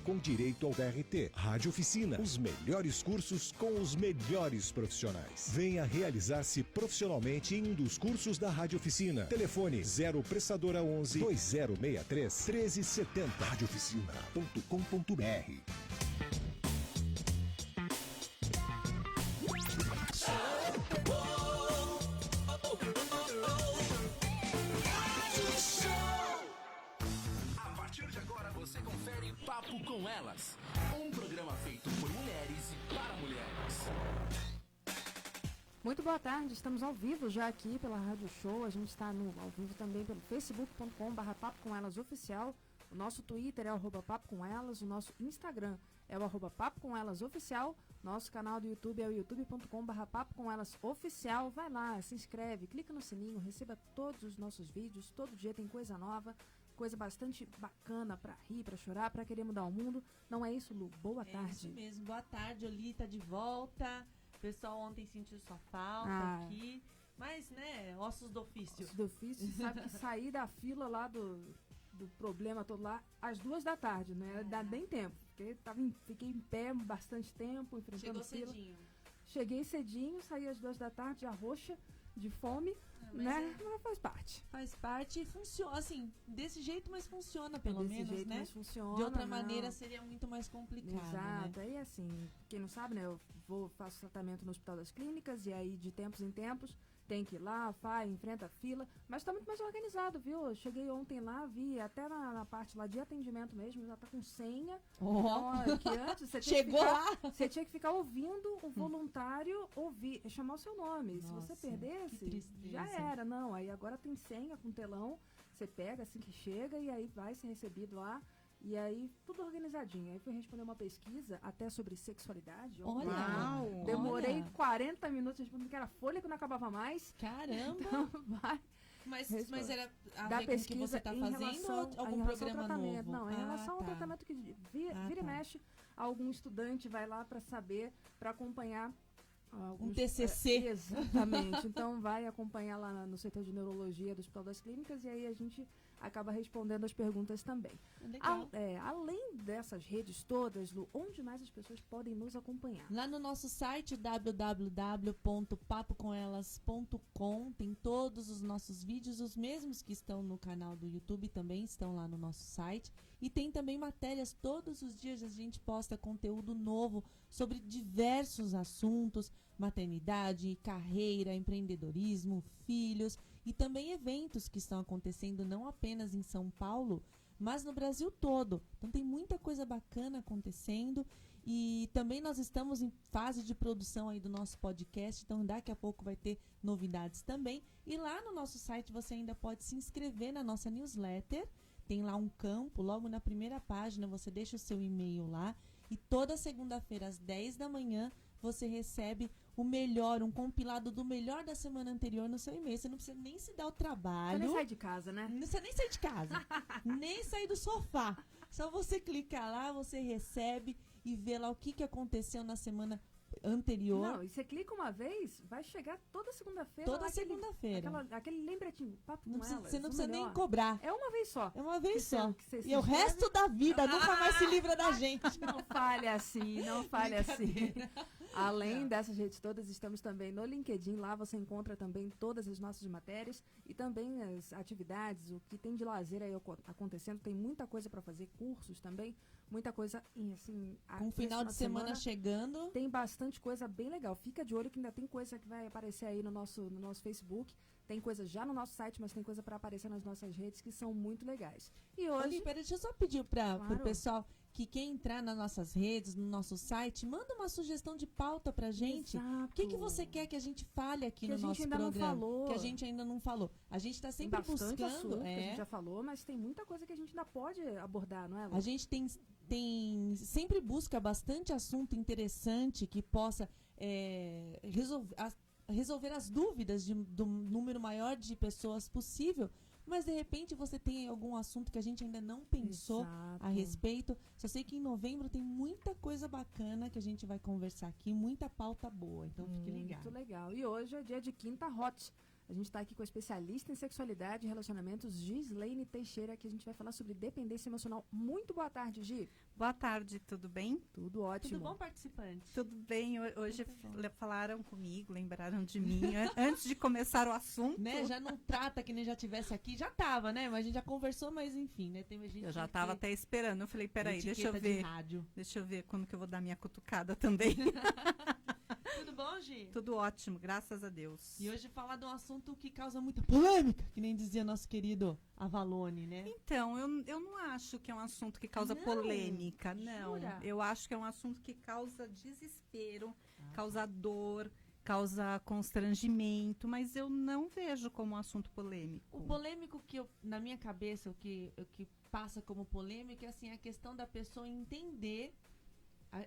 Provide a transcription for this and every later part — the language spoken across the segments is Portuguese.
com direito ao DRT. Rádio Oficina, os melhores cursos com os melhores profissionais. Venha realizar-se profissionalmente em um dos cursos da Rádio Oficina. Telefone 0 Prestadora 11 2063 1370. Radiooficina.com.br. Você confere Papo com Elas, um programa feito por mulheres e para mulheres. Muito boa tarde, estamos ao vivo já aqui pela Rádio Show. A gente está ao vivo também pelo facebook.com/Papo com Elas Oficial. O nosso Twitter é o @Papo com Elas, o nosso Instagram é o @Papo com Elas Oficial. Nosso canal do YouTube é o youtube.com/Papo com Elas Oficial. Vai lá, se inscreve, clica no sininho, receba todos os nossos vídeos. Todo dia tem coisa nova. Coisa bastante bacana pra rir, pra chorar, pra querer mudar o mundo. Não é isso, Lu? Boa tarde. É isso mesmo. Boa tarde, Olita, de volta. O pessoal ontem sentiu sua falta aqui. Mas, né, ossos do ofício. Ossos do ofício, sabe que sair da fila lá do problema todo lá às 2h, né? Dá bem tempo. Porque fiquei em pé bastante tempo, enfrentando fila. Cedinho. Cheguei cedinho, saí às 2h, já roxa, de fome, né? Mas faz parte. Faz parte e funciona, assim, desse jeito, mas funciona pelo desse menos, jeito, né? Mas funciona, de outra maneira seria muito mais complicado. Exato, né? aí assim, quem não sabe, né? Eu faço tratamento no Hospital das Clínicas e aí de tempos em tempos tem que ir lá, enfrenta a fila, mas tá muito mais organizado, viu? Eu cheguei ontem lá, vi até na parte lá de atendimento mesmo, já tá com senha. Então, que antes você chegou lá! Você tinha que ficar ouvindo o voluntário chamar o seu nome. Nossa, se você perdesse, já era. Não, aí agora tem senha com telão, você pega assim que chega e aí vai ser recebido lá. E aí, tudo organizadinho. Aí fui responder uma pesquisa até sobre sexualidade. Olha! Demorei 40 minutos respondendo que era folha que não acabava mais. Caramba! Então, vai. Mas era a da ver pesquisa com o que você está fazendo ou algum programa novo? Não, em relação ao tratamento que vira e mexe, algum estudante vai lá para saber, para acompanhar um TCC. Exatamente. Então vai acompanhar lá no setor de neurologia do Hospital das Clínicas e aí a gente acaba respondendo as perguntas também. Legal. Além dessas redes todas, Lu, onde mais as pessoas podem nos acompanhar? Lá no nosso site www.papocomelas.com tem todos os nossos vídeos, os mesmos que estão no canal do YouTube também estão lá no nosso site. E tem também matérias, todos os dias a gente posta conteúdo novo sobre diversos assuntos, maternidade, carreira, empreendedorismo, filhos e também eventos que estão acontecendo não apenas em São Paulo, mas no Brasil todo. Então tem muita coisa bacana acontecendo e também nós estamos em fase de produção aí do nosso podcast, então daqui a pouco vai ter novidades também. E lá no nosso site você ainda pode se inscrever na nossa newsletter, tem lá um campo, logo na primeira página você deixa o seu e-mail lá e toda segunda-feira às 10 da manhã você recebe o melhor, um compilado do melhor da semana anterior no seu e-mail. Você não precisa nem se dar o trabalho. Você nem sai de casa, né? Não precisa nem sair de casa. Nem sair do sofá. Só você clicar lá, você recebe e vê lá o que aconteceu na semana anterior. Não, e você clica uma vez, vai chegar toda segunda-feira. Toda segunda-feira. Aquele lembretinho, papo não com precisa, elas. Você não precisa nem cobrar. É uma vez só. É uma vez só. E o resto da vida nunca mais se livra da gente. Não fale assim, não fale assim. Além dessas redes todas, estamos também no LinkedIn. Lá você encontra também todas as nossas matérias e também as atividades, o que tem de lazer aí acontecendo. Tem muita coisa para fazer, cursos também, muita coisa assim. Com o final de semana chegando. Tem bastante coisa bem legal. Fica de olho que ainda tem coisa que vai aparecer aí no nosso Facebook. Tem coisa já no nosso site, mas tem coisa para aparecer nas nossas redes que são muito legais. E hoje... Peraí, deixa eu só pedir pro pessoal que quer entrar nas nossas redes, no nosso site, manda uma sugestão de pauta pra gente. Exato. O que você quer que a gente fale aqui no nosso programa? Que a gente ainda não falou. A gente tá sempre buscando. Assunto, que a gente já falou, mas tem muita coisa que a gente ainda pode abordar, não é, Lu? A gente sempre busca bastante assunto interessante que possa resolver as dúvidas do número maior de pessoas possível, mas de repente você tem algum assunto que a gente ainda não pensou a respeito. Só sei que em novembro tem muita coisa bacana que a gente vai conversar aqui, muita pauta boa, então fique ligado. Muito legal. E hoje é dia de Quinta Hot. A gente está aqui com a especialista em sexualidade e relacionamentos, Gislaine Teixeira, que a gente vai falar sobre dependência emocional. Muito boa tarde, Gi. Boa tarde, tudo bem? Tudo ótimo. Tudo bom, participante? Tudo bem, hoje Muito falaram comigo, lembraram de mim, antes de começar o assunto. Né, já não trata que nem já tivesse aqui, já tava, né? Mas a gente já conversou, mas enfim, né? Tem gente Eu já estava até esperando, eu falei, peraí, deixa eu ver quando que eu vou dar minha cutucada também. Tudo bom, Gi? Tudo ótimo, graças a Deus. E hoje falar de um assunto que causa muita polêmica, que nem dizia nosso querido Avalone, né? Então, eu não acho que é um assunto que causa Não? polêmica, não. Jura? Eu acho que é um assunto que causa desespero, causa dor, causa constrangimento, mas eu não vejo como um assunto polêmico. O polêmico que na minha cabeça, o que passa como polêmico é assim, a questão da pessoa entender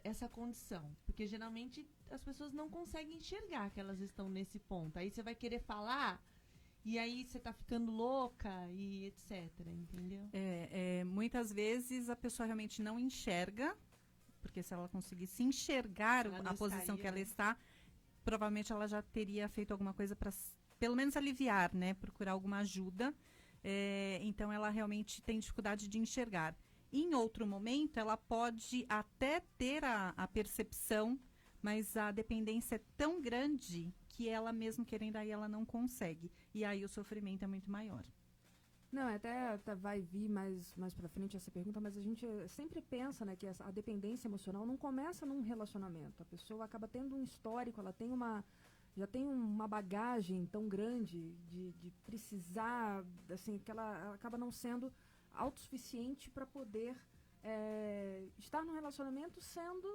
essa condição. Porque geralmente as pessoas não conseguem enxergar que elas estão nesse ponto. Aí você vai querer falar e aí você tá ficando louca e etc, entendeu? Muitas vezes a pessoa realmente não enxerga, porque se ela conseguisse enxergar a posição que ela está, provavelmente ela já teria feito alguma coisa para pelo menos aliviar, né? Procurar alguma ajuda. Então ela realmente tem dificuldade de enxergar. Em outro momento, ela pode até ter a percepção, mas a dependência é tão grande que ela mesmo querendo aí, ela não consegue. E aí o sofrimento é muito maior. Não, até vai vir mais pra frente essa pergunta, mas a gente sempre pensa, né, que a dependência emocional não começa num relacionamento. A pessoa acaba tendo um histórico, ela tem já tem uma bagagem tão grande de precisar, assim, que ela acaba não sendo autossuficiente para poder estar num relacionamento sendo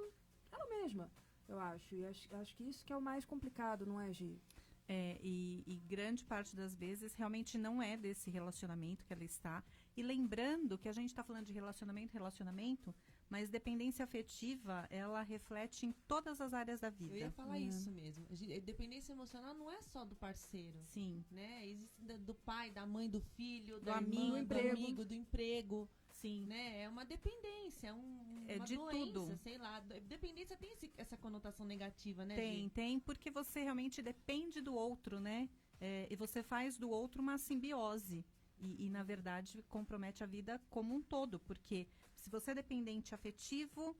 ela mesma, eu acho. E acho que isso que é o mais complicado, não é, Gi? E grande parte das vezes realmente não é desse relacionamento que ela está. E lembrando que a gente está falando de relacionamento, mas dependência afetiva, ela reflete em todas as áreas da vida. Eu ia falar isso mesmo. Dependência emocional não é só do parceiro. Sim. Né? Existe do pai, da mãe, do filho, Do da amigo, irmã, do amigo, do emprego. Sim. Né? É uma dependência, uma de doença, tudo. sei lá. Dependência tem essa conotação negativa, né, Tem, Gi? tem, porque você realmente depende do outro, né? E você faz do outro uma simbiose. E, na verdade, compromete a vida como um todo, porque se você é dependente afetivo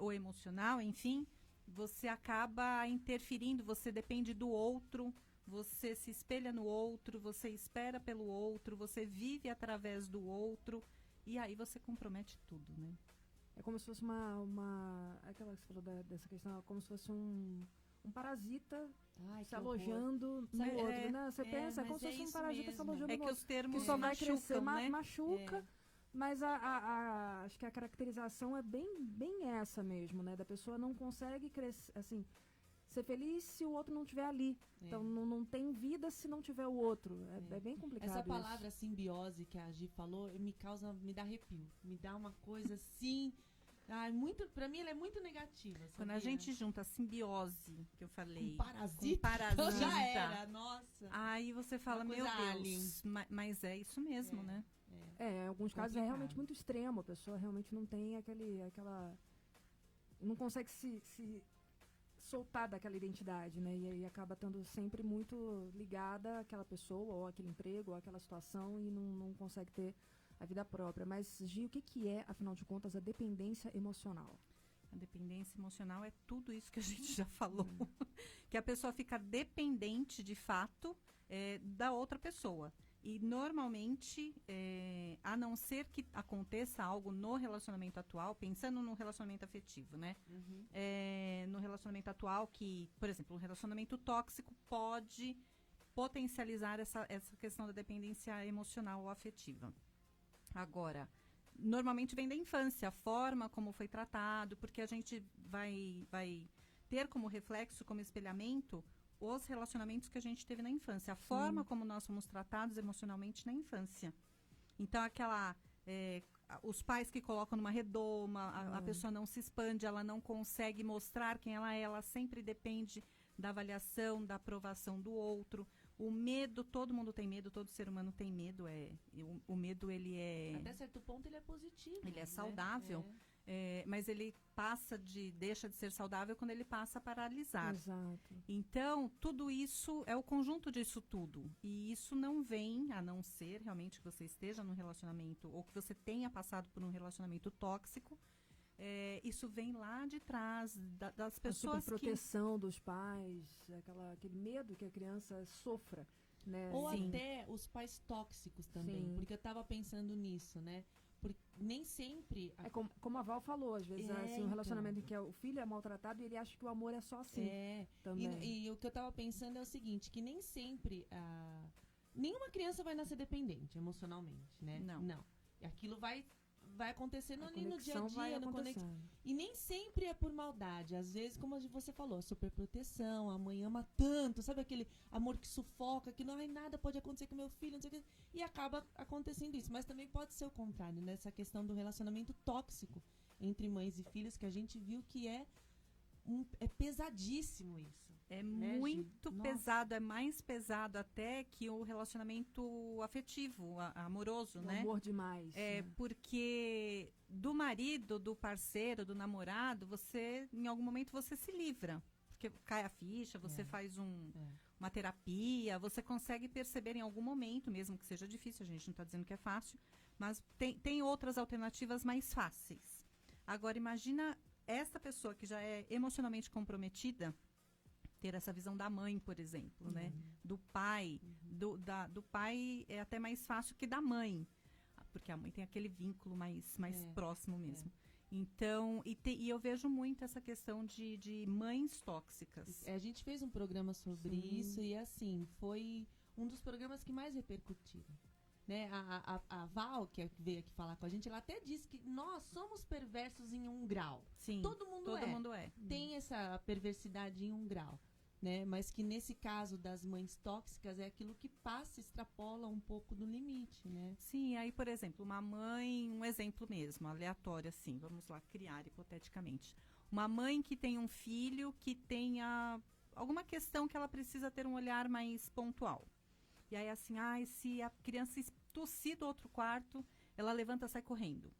ou emocional, enfim, você acaba interferindo, você depende do outro, você se espelha no outro, você espera pelo outro, você vive através do outro, e aí você compromete tudo, né? É como se fosse aquela que você falou dessa questão, como se fosse um parasita se alojando no outro, né? Você pensa, é como se fosse um parasita se alojando no outro. É que os termos que só vai crescer, né? machuca, mas acho que a caracterização é bem essa mesmo, né? Da pessoa não consegue crescer, assim, ser feliz se o outro não estiver ali. Então não tem vida se não tiver o outro. É bem complicado. Essa palavra simbiose que a Gi falou me dá arrepio. Me dá uma coisa assim. Pra mim ela é muito negativa. Sabia? Quando a gente junta a simbiose, que eu falei, com parasita, já era, nossa. Aí você fala, Uma meu coisa Deus, mas é isso mesmo, né? Em alguns casos é realmente muito extremo. A pessoa realmente não tem aquela... Não consegue se soltar daquela identidade, né? E aí acaba estando sempre muito ligada àquela pessoa, ou àquele emprego, ou àquela situação, e não consegue ter a vida própria. Mas, Gi, o que é, afinal de contas, a dependência emocional? A dependência emocional é tudo isso que a gente já falou. Que a pessoa fica dependente, de fato, da outra pessoa. E, normalmente, a não ser que aconteça algo no relacionamento atual, pensando no relacionamento afetivo, né? No relacionamento atual que, por exemplo, um relacionamento tóxico pode potencializar essa questão da dependência emocional ou afetiva. Agora, normalmente vem da infância, a forma como foi tratado, porque a gente vai ter como reflexo, como espelhamento, os relacionamentos que a gente teve na infância, a forma como nós fomos tratados emocionalmente na infância. Então, os pais que colocam numa redoma, a pessoa não se expande, ela não consegue mostrar quem ela é, ela sempre depende da avaliação, da aprovação do outro. O medo, todo mundo tem medo, todo ser humano tem medo. O medo, ele é... Até certo ponto ele é positivo. Ele é né? saudável, mas ele deixa de ser saudável quando ele passa a paralisar. Exato. Então, tudo isso é o conjunto disso tudo. E isso não vem, a não ser realmente que você esteja num relacionamento, ou que você tenha passado por um relacionamento tóxico. Isso vem lá de trás, das pessoas a superproteção dos pais, aquele medo que a criança sofra. Né? Ou Sim. até os pais tóxicos também, Sim. porque eu tava pensando nisso, né? Porque nem sempre... Como a Val falou, às vezes, assim, um relacionamento em que o filho é maltratado e ele acha que o amor é só assim. Também. E o que eu tava pensando é o seguinte, que nem sempre nenhuma criança vai nascer dependente emocionalmente, né? Não. E aquilo vai acontecendo A ali no dia a conexão vai dia, no acontecendo. E nem sempre é por maldade. Às vezes, como você falou, superproteção, a mãe ama tanto, sabe aquele amor que sufoca, que não, nada pode acontecer com meu filho, não sei o que, e acaba acontecendo isso. Mas também pode ser o contrário, nessa questão do relacionamento tóxico entre mães e filhos, que a gente viu que é pesadíssimo isso. É né, muito Gi? pesado, é mais pesado até que o relacionamento afetivo, amoroso, O né? amor demais. né? Porque do marido, do parceiro, do namorado, em algum momento, você se livra. Porque cai a ficha, você faz uma terapia, você consegue perceber em algum momento, mesmo que seja difícil, a gente não está dizendo que é fácil, mas tem outras alternativas mais fáceis. Agora, imagina essa pessoa que já é emocionalmente comprometida, ter essa visão da mãe, por exemplo, né? Do pai. Do pai é até mais fácil que da mãe. Porque a mãe tem aquele vínculo mais próximo mesmo. Então, e eu vejo muito essa questão de mães tóxicas. A gente fez um programa sobre isso e, assim, foi um dos programas que mais repercutiram. Né? A Val, que veio aqui falar com a gente, ela até disse que nós somos perversos em 1 grau. Sim, Todo mundo é. Tem essa perversidade em 1 grau. Né? Mas que nesse caso das mães tóxicas é aquilo que passa, extrapola um pouco do limite, né? Sim, aí, por exemplo, uma mãe, um exemplo mesmo, aleatório assim, vamos lá, criar hipoteticamente. Uma mãe que tem um filho que tenha alguma questão que ela precisa ter um olhar mais pontual. E aí assim, se a criança tossir do outro quarto, ela levanta e sai correndo.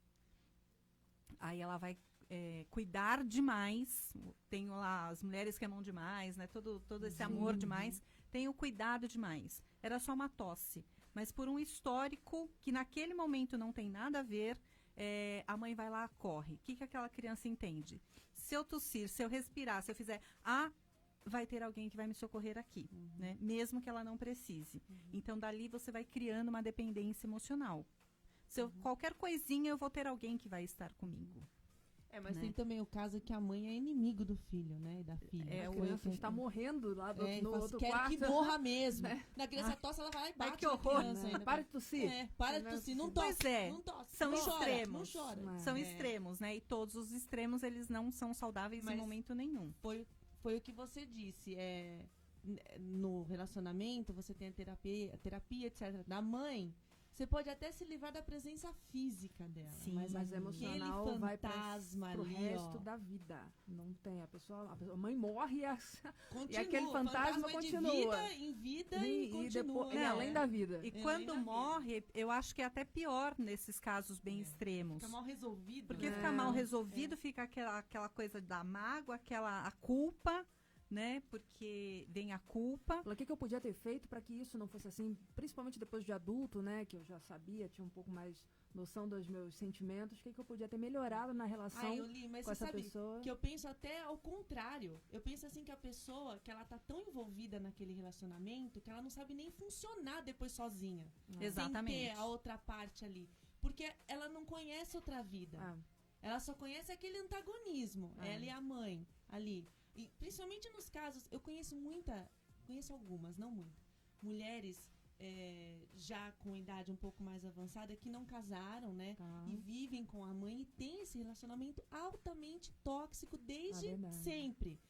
Aí ela vai cuidar demais, tenho lá as mulheres que amam demais, né? Todo esse amor demais, tenho cuidado demais. Era só uma tosse, mas por um histórico que naquele momento não tem nada a ver, a mãe vai lá, corre. O que aquela criança entende? Se eu tossir, se eu respirar, se eu fizer, vai ter alguém que vai me socorrer aqui, né? Mesmo que ela não precise. Então, dali você vai criando uma dependência emocional. Qualquer coisinha, eu vou ter alguém que vai estar comigo. Mas né? tem também o caso que a mãe é inimigo do filho, né? E da filha. A criança está morrendo lá no outro quer quarto. que morra mesmo. Na criança tosse, ela vai lá e bate que horror, na criança ainda. Para de tossir. Para de tossir. Não tosse. Pois Não tosse. São não extremos. Chora, não chora. São extremos, né? E todos os extremos, eles não são saudáveis em momento nenhum. Foi o que você disse. No relacionamento, você tem a terapia, etc. Da mãe, você pode até se livrar da presença física dela. Sim, mas emocional aquele vai fantasma pro ali, resto da vida. Não tem. A mãe morre e continua, aquele fantasma continua. De vida em vida e continua. Depois, além da vida. E quando morre, eu acho que é até pior nesses casos bem extremos. Fica mal resolvido. Porque fica mal resolvido, fica aquela coisa da mágoa, a culpa, né? Porque vem a culpa. O que eu podia ter feito para que isso não fosse assim, principalmente depois de adulto, né? Que eu já sabia, tinha um pouco mais noção dos meus sentimentos. O que eu podia ter melhorado na relação mas com essa sabe pessoa? Que eu penso até ao contrário. Eu penso assim que a pessoa, que ela tá tão envolvida naquele relacionamento, que ela não sabe nem funcionar depois sozinha. Exatamente. Sem ter a outra parte ali. Porque ela não conhece outra vida. Ela só conhece aquele antagonismo. Ela e a mãe ali. E principalmente nos casos, eu conheço algumas, não muitas, mulheres já com idade um pouco mais avançada que não casaram, né? E vivem com a mãe e tem esse relacionamento altamente tóxico desde sempre.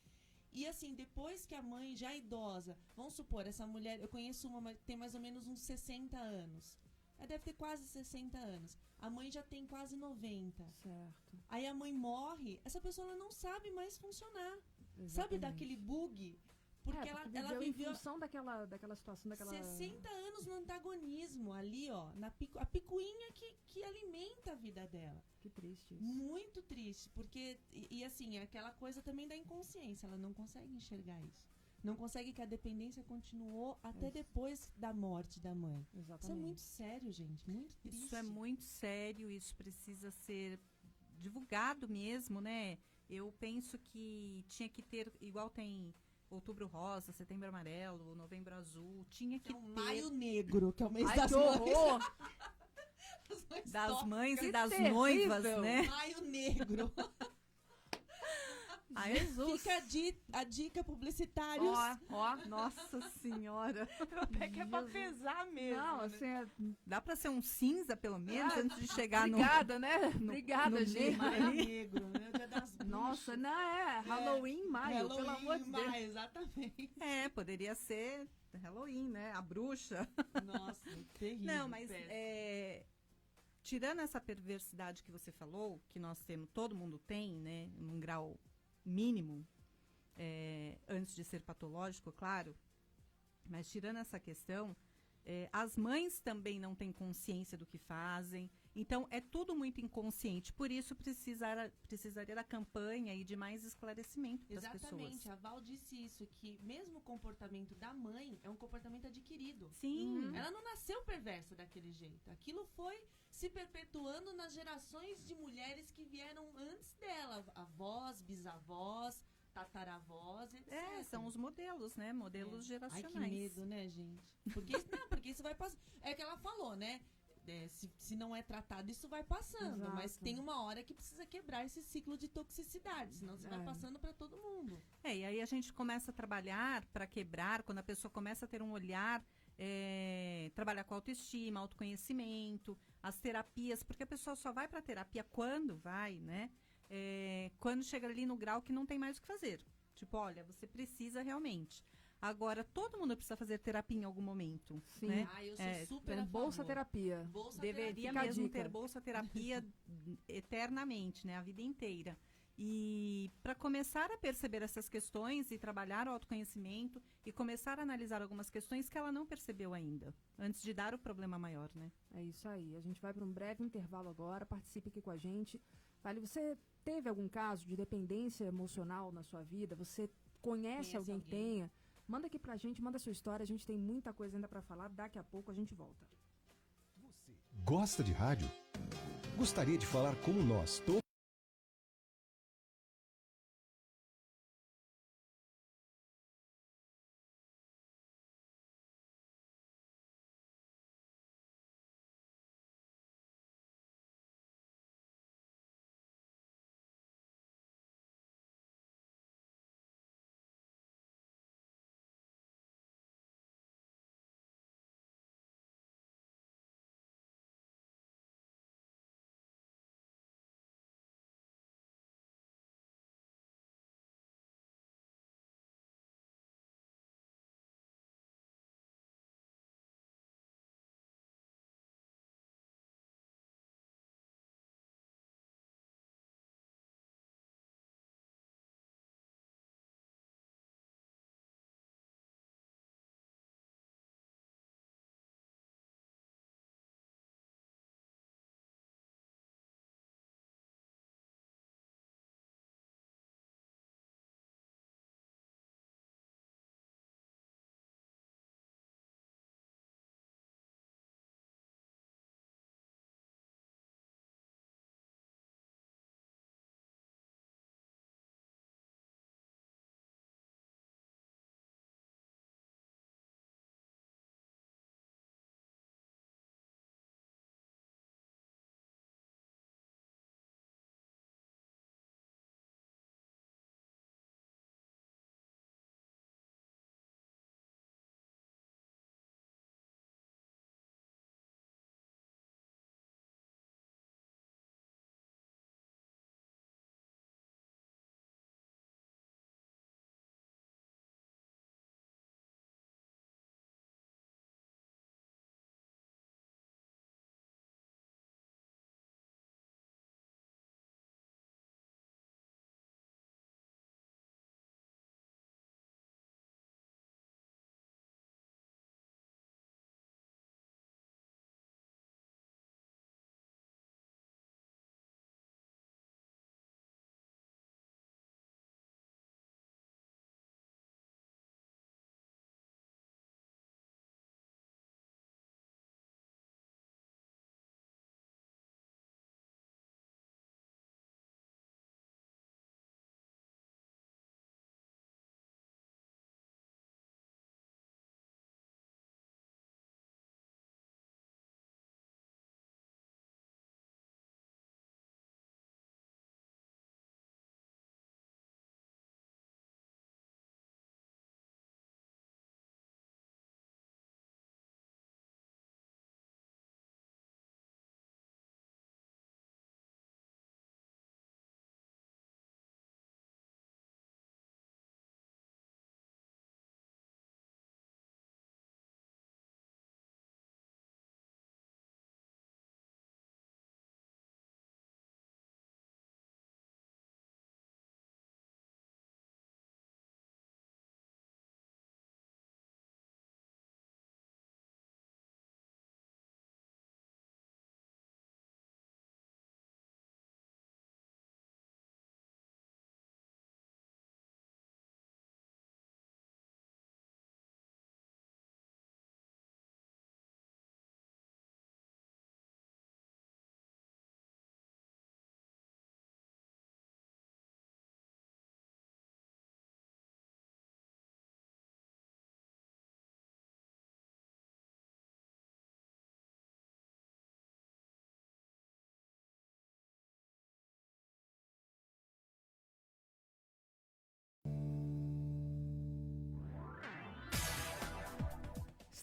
E assim, depois que a mãe já idosa, vamos supor, essa mulher, eu conheço uma que tem mais ou menos uns 60 anos. Ela deve ter quase 60 anos. A mãe já tem quase 90. Certo. Aí a mãe morre, essa pessoa ela não sabe mais funcionar. Exatamente. Sabe daquele bug Porque ela viveu em função daquela situação, daquela... 60 anos no antagonismo ali, ó. A picuinha que alimenta a vida dela. Que triste isso. Muito triste, porque... E assim, é aquela coisa também da inconsciência. Ela não consegue enxergar isso. Não consegue que a dependência continuou até depois da morte da mãe. Exatamente. Isso é muito sério, gente. Muito triste. Isso é muito sério, isso precisa ser divulgado mesmo, né? Eu penso que tinha que ter, igual tem Outubro Rosa, Setembro Amarelo, Novembro Azul, tinha que Tem ter... Maio Negro, que é o mês Ai, das que horror! mães. Das mães e das terrível. noivas, né? Maio Negro. Ai, Jesus. Fica a dica, publicitários. Ó, nossa senhora. Até que é pra pesar mesmo. Não, né? assim, Dá pra ser um cinza, pelo menos, Ah, antes de chegar obrigada, né? Obrigada, no gente. Maio Negro, né? O Dia das Bruxas. Nossa, não é Halloween em maio, Halloween, pelo amor de Deus. maio, exatamente. Poderia ser Halloween, né? A bruxa. Nossa, terrível. Não, mas péssimo. tirando essa perversidade que você falou, que nós temos, todo mundo tem, né? Num grau mínimo, antes de ser patológico, claro. Mas tirando essa questão, as mães também não têm consciência do que fazem. Então, é tudo muito inconsciente. Por isso, precisaria da campanha e de mais esclarecimento para as pessoas. Exatamente, a Val disse isso, que mesmo o comportamento da mãe é um comportamento adquirido. Sim. Ela não nasceu perversa daquele jeito. Aquilo foi se perpetuando nas gerações de mulheres que vieram antes dela. Avós, bisavós, tataravós, etc. São os modelos, né? Modelos geracionais. Ai, que medo, né, gente? Porque isso vai passar. É o que ela falou, né? Se não é tratado, isso vai passando. Exato. Mas tem uma hora que precisa quebrar esse ciclo de toxicidade, senão você vai passando para todo mundo. E aí a gente começa a trabalhar para quebrar, quando a pessoa começa a ter um olhar, trabalhar com autoestima, autoconhecimento, as terapias, porque a pessoa só vai para terapia quando vai, né? Quando chega ali no grau que não tem mais o que fazer. Tipo, olha, você precisa realmente. Agora, todo mundo precisa fazer terapia em algum momento. Sim. Né? Eu sou super a Bolsa favor. terapia. Bolsa Deveria Fica a mesmo dica. ter bolsa terapia eternamente, né? A vida inteira. E para começar a perceber essas questões e trabalhar o autoconhecimento e começar a analisar algumas questões que ela não percebeu ainda, antes de dar o problema maior, né? É isso aí. A gente vai para um breve intervalo agora. Participe aqui com a gente. Vale, você teve algum caso de dependência emocional na sua vida? Você conhece alguém que tenha? Manda aqui pra gente, manda a sua história. A gente tem muita coisa ainda para falar. Daqui a pouco a gente volta. Você gosta de rádio? Gostaria de falar como nós, todos?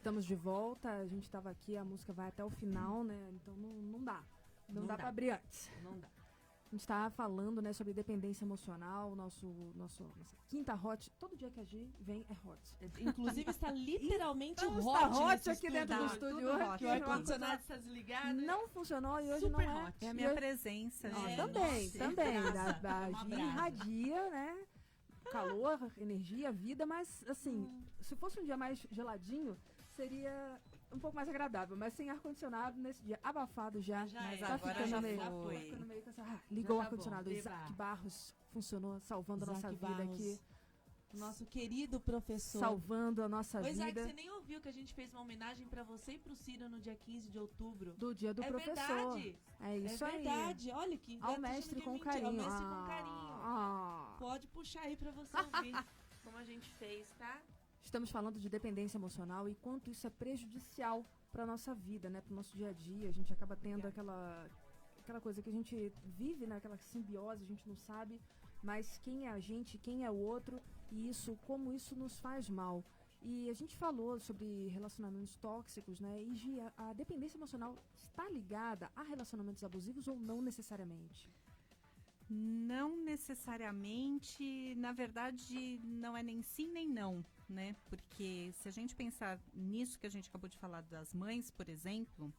Estamos de volta, a gente estava aqui, a música vai até o final, né? Então não dá. Não dá para abrir antes. Não dá. A gente tá falando, né, sobre dependência emocional, nossa quinta hot. Todo dia que a Gi vem é hot. Inclusive está literalmente Então, hot, está hot nesse aqui dentro do estúdio tudo hoje. hot. Que o ar-condicionado está desligado. Não funcionou e hoje Super não é. hot. É a E minha hoje- presença, Ó, gente. também, nossa, também. brasa, A uma Gi brasa. irradia, né? Calor, energia, vida, mas assim, se fosse um dia mais geladinho, seria um pouco mais agradável, mas sem ar-condicionado nesse dia abafado já. Mas tá agora ficando já meio, foi. tá ficando meio com essa, ligou o tá ar-condicionado. bom, Isaac eba. Barros funcionou, salvando a nossa Isaac vida Barros, aqui. Nosso querido professor. Salvando a nossa Ô, Isaac, vida você nem ouviu que a gente fez uma homenagem pra você e pro Ciro no dia 15 de outubro. do dia do é professor. verdade. É isso é aí. verdade. Olha que Ao tô achando mestre que é com mentira. carinho. Ao mestre com carinho. Ah. Pode puxar aí pra você ouvir como a gente fez, tá? Estamos falando de dependência emocional e quanto isso é prejudicial para nossa vida, né, para o nosso dia a dia. A gente acaba tendo aquela coisa que a gente vive, né, aquela simbiose, a gente não sabe mais quem é a gente, quem é o outro e isso, como isso nos faz mal. E a gente falou sobre relacionamentos tóxicos, né? E Gi, a dependência emocional está ligada a relacionamentos abusivos ou não necessariamente? Não necessariamente, na verdade, não é nem sim nem não, né? Porque se a gente pensar nisso que a gente acabou de falar das mães, por exemplo,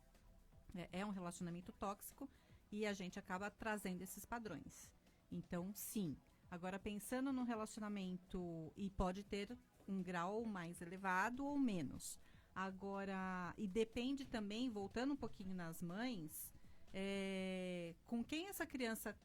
é um relacionamento tóxico e a gente acaba trazendo esses padrões. Então, sim. Agora, pensando no relacionamento, e pode ter um grau mais elevado ou menos. Agora, e depende também, voltando um pouquinho nas mães, com quem essa criança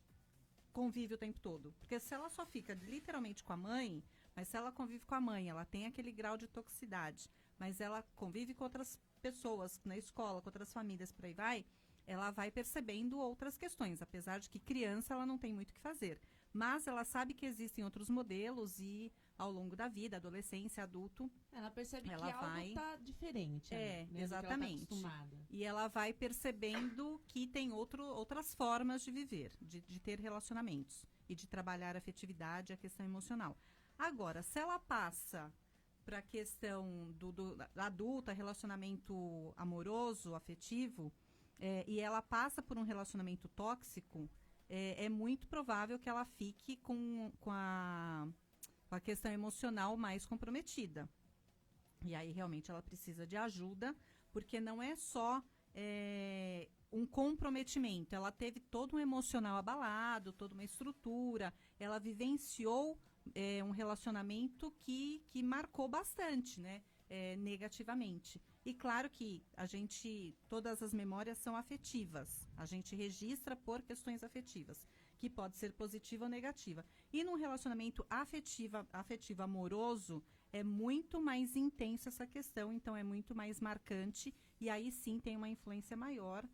convive o tempo todo. Porque se ela só fica literalmente com a mãe, mas se ela convive com a mãe, ela tem aquele grau de toxicidade, mas ela convive com outras pessoas na escola, com outras famílias, por aí vai, ela vai percebendo outras questões, apesar de que criança ela não tem muito o que fazer. Mas ela sabe que existem outros modelos e ao longo da vida, adolescência, adulto, Ela percebe Ela que vai- algo tá diferente. É, né, do que exatamente. ela tá acostumada. e ela vai percebendo que tem outras formas de viver, de ter relacionamentos e de trabalhar a afetividade, a questão emocional. Agora, se ela passa para a questão da adulta, relacionamento amoroso, afetivo, e ela passa por um relacionamento tóxico, é muito provável que ela fique com a questão emocional mais comprometida. E aí, realmente, ela precisa de ajuda, porque não é só um comprometimento. Ela teve todo um emocional abalado, toda uma estrutura. Ela vivenciou um relacionamento que marcou bastante, né? Negativamente. E claro que todas as memórias são afetivas. A gente registra por questões afetivas, que pode ser positiva ou negativa. E num relacionamento afetivo amoroso, é muito mais intensa essa questão, então é muito mais marcante, e aí sim tem uma influência maior.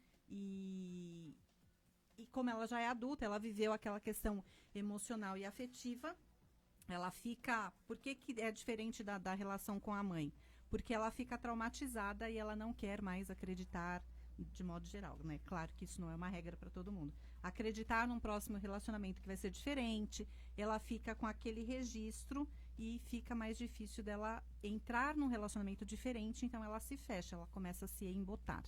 E como ela já é adulta, ela viveu aquela questão emocional e afetiva, ela fica... Por que é diferente da relação com a mãe? Porque ela fica traumatizada e ela não quer mais acreditar, de modo geral, né? Claro que isso não é uma regra para todo mundo. Acreditar num próximo relacionamento que vai ser diferente, ela fica com aquele registro e fica mais difícil dela entrar num relacionamento diferente, então ela se fecha, ela começa a se embotar.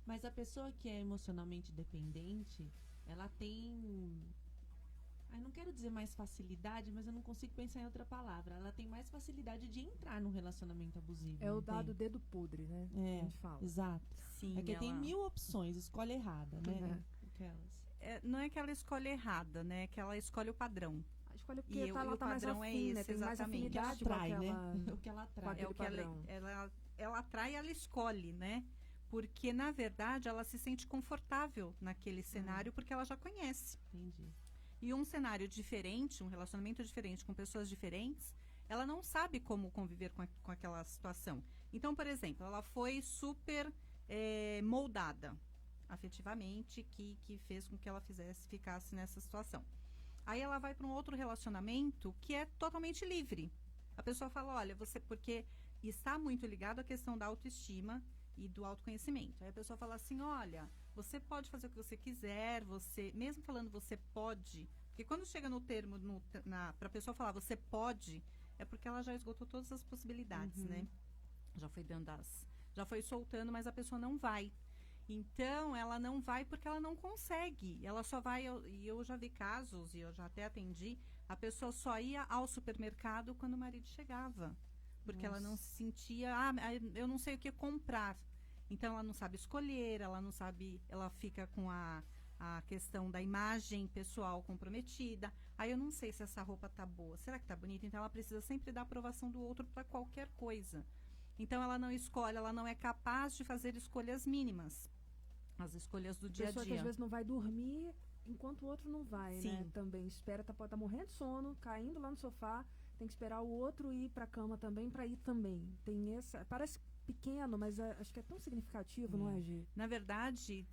Mas a pessoa que é emocionalmente dependente, ela tem... não quero dizer mais facilidade, mas eu não consigo pensar em outra palavra. Ela tem mais facilidade de entrar num relacionamento abusivo. É o não dado tem? dedo podre, né? É, A gente fala. exato. Sim, É que tem ela- 1000 opções, escolhe errada, né? Uhum. Aquelas. não é que ela escolhe errada, né? É que ela escolhe o padrão. Escolhe porque E ela o tá mais padrão é afim, né? esse, Tem mais exatamente. O que ela afinidade com atrai, aquela... né? O que ela atrai. É aquele o que padrão. ela atrai e ela escolhe, né? Porque, na verdade, ela se sente confortável naquele cenário porque ela já conhece. Entendi. E um cenário diferente, um relacionamento diferente com pessoas diferentes, ela não sabe como conviver com aquela situação. Então, por exemplo, ela foi super moldada afetivamente, que fez com que ela ficasse nessa situação. Aí ela vai para um outro relacionamento que é totalmente livre. A pessoa fala, olha, porque está muito ligado à questão da autoestima e do autoconhecimento. Aí a pessoa fala assim, olha, você pode fazer o que você quiser, mesmo falando você pode, porque quando chega no termo, para a pessoa falar você pode, é porque ela já esgotou todas as possibilidades, né? Já foi dando já foi soltando, mas a pessoa não vai. Então, ela não vai porque ela não consegue. Ela só vai, e eu já vi casos, e eu já até atendi, a pessoa só ia ao supermercado quando o marido chegava. Porque ela não se sentia, eu não sei o que comprar. Então, ela não sabe escolher, ela não sabe, ela fica com a questão da imagem pessoal comprometida. Aí eu não sei se essa roupa tá boa, será que tá bonita? Então, ela precisa sempre da aprovação do outro para qualquer coisa. Então, ela não escolhe, ela não é capaz de fazer escolhas mínimas. As escolhas do dia a Pessoa que dia. às vezes não vai dormir enquanto o outro não vai, Sim. né? Também espera, pode estar morrendo de sono, caindo lá no sofá, tem que esperar o outro ir pra cama também para ir também. Tem essa, parece pequeno, mas acho que é tão significativo, não é, Gi? Na verdade,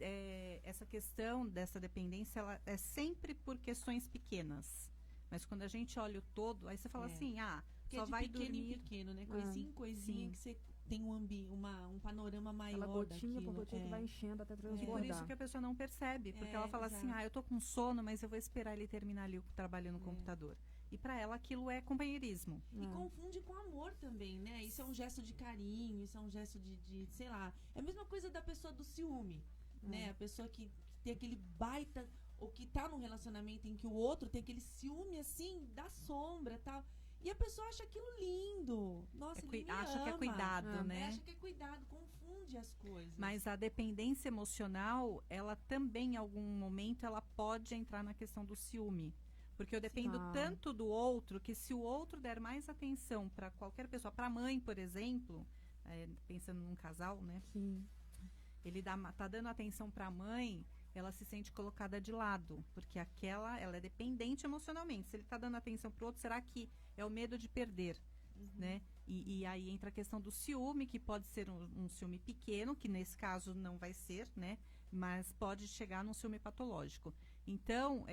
essa questão dessa dependência, ela é sempre por questões pequenas. Mas quando a gente olha o todo, aí você fala assim, Porque só é de vai pequeno dormir. em pequeno, né? Coisinha em coisinha sim. que você tem um panorama maior Aquela gotinha daquilo. por gotinha que vai enchendo até E transbordar. por isso que a pessoa não percebe, porque ela fala assim, exato. eu tô com sono, mas eu vou esperar ele terminar ali o trabalho no computador. E para ela aquilo é companheirismo. E confunde com amor também, né? Isso é um gesto de carinho, isso é um gesto de sei lá. É a mesma coisa da pessoa do ciúme, né? A pessoa que tem aquele baita, ou que tá num relacionamento em que o outro tem aquele ciúme, assim, da sombra e tal. E a pessoa acha aquilo lindo. Nossa, ele me Acha que é ama. cuidado, né? Acha que é cuidado, confunde as coisas. Mas a dependência emocional, ela também, em algum momento, ela pode entrar na questão do ciúme. Porque eu dependo tanto do outro, que se o outro der mais atenção para qualquer pessoa, para a mãe, por exemplo, pensando num casal, né? Sim. Ele tá dando atenção para a mãe, ela se sente colocada de lado, porque ela é dependente emocionalmente. Se ele tá dando atenção pro outro, será que é o medo de perder, né? E aí entra a questão do ciúme, que pode ser um ciúme pequeno, que nesse caso não vai ser, né? Mas pode chegar num ciúme patológico. Então,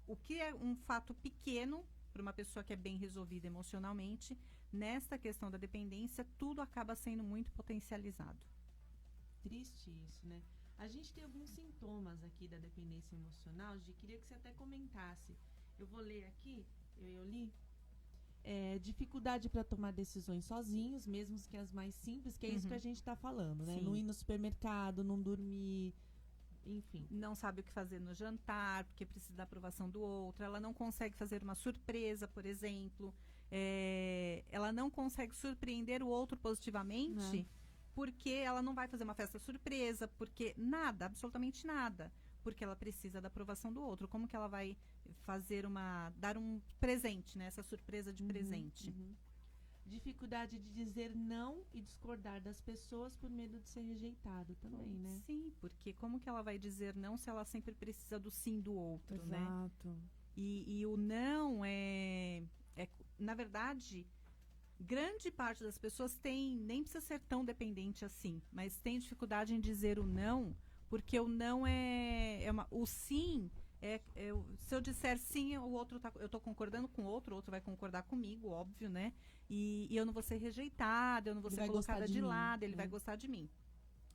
o que é um fato pequeno para uma pessoa que é bem resolvida emocionalmente, nesta questão da dependência, tudo acaba sendo muito potencializado. Triste isso, né? A gente tem alguns sintomas aqui da dependência emocional, Gi, queria que você até comentasse. Eu vou ler aqui, eu li. Dificuldade para tomar decisões sozinhos, mesmo que as mais simples, que é isso que a gente está falando, né? Sim. Não ir no supermercado, não dormir, enfim. Não sabe o que fazer no jantar, porque precisa da aprovação do outro. Ela não consegue fazer uma surpresa, por exemplo. Ela não consegue surpreender o outro positivamente, porque ela não vai fazer uma festa surpresa, porque nada, absolutamente nada. Porque ela precisa da aprovação do outro. Como que ela vai dar um presente, né? Essa surpresa de presente. Dificuldade de dizer não e discordar das pessoas por medo de ser rejeitado também, né? Sim, porque como que ela vai dizer não se ela sempre precisa do sim do outro, né? Exato. E o não na verdade, grande parte das pessoas nem precisa ser tão dependente assim, mas tem dificuldade em dizer o não, porque o não o sim se eu disser sim, o outro eu tô concordando com o outro vai concordar comigo, óbvio, né? E eu não vou ser rejeitada, eu não vou ser colocada de lado, ele vai gostar de mim.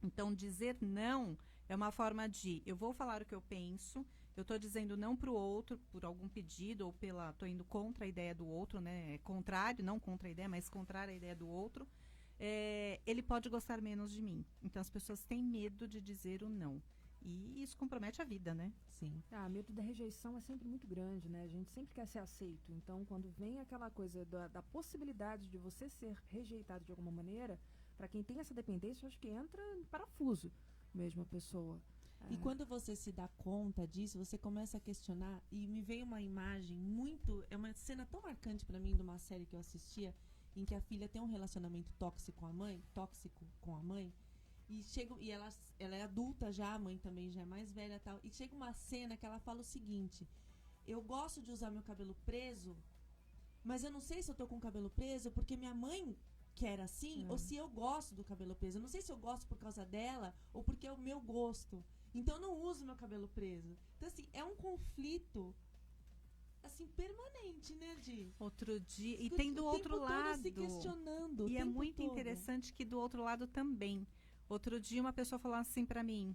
Então, dizer não é uma forma de, eu vou falar o que eu penso, eu tô dizendo não pro outro, por algum pedido, ou tô indo contra a ideia do outro, né? Contrário, não contra a ideia, mas contrário à ideia do outro. Ele pode gostar menos de mim. Então, as pessoas têm medo de dizer o não. E isso compromete a vida, né? Sim. Medo da rejeição é sempre muito grande, né? A gente sempre quer ser aceito. Então, quando vem aquela coisa da possibilidade de você ser rejeitado de alguma maneira, para quem tem essa dependência, eu acho que entra em parafuso mesmo a pessoa. E quando você se dá conta disso, você começa a questionar, e me veio uma imagem é uma cena tão marcante para mim de uma série que eu assistia, em que a filha tem um relacionamento tóxico com a mãe, e ela é adulta já, a mãe também já é mais velha e tal, e chega uma cena que ela fala o seguinte: eu gosto de usar meu cabelo preso, mas eu não sei se eu tô com o cabelo preso porque minha mãe quer assim, ou se eu gosto do cabelo preso. Eu não sei se eu gosto por causa dela ou porque é o meu gosto. Então eu não uso meu cabelo preso. Então, assim, é um conflito assim, permanente, né, Di? Outro dia. E tem do outro lado. Se questionando. E é muito interessante que do outro lado também. Outro dia uma pessoa falou assim pra mim: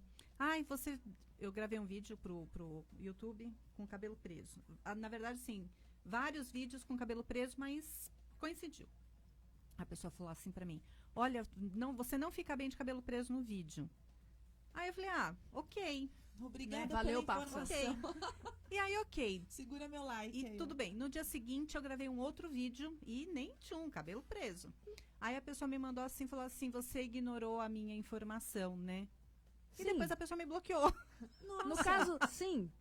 eu gravei um vídeo pro YouTube com cabelo preso. Na verdade, sim, vários vídeos com cabelo preso, mas coincidiu. A pessoa falou assim pra mim: olha, você não fica bem de cabelo preso no vídeo. Aí eu falei, ok. Obrigada Valeu, pela parça. informação. E aí, ok. Segura meu like. E aí, tudo ó. bem. No dia seguinte, eu gravei um outro vídeo e nem tinha cabelo preso. Aí a pessoa me mandou assim, falou assim, você ignorou a minha informação, né? E Sim. depois a pessoa me bloqueou. No caso, sim.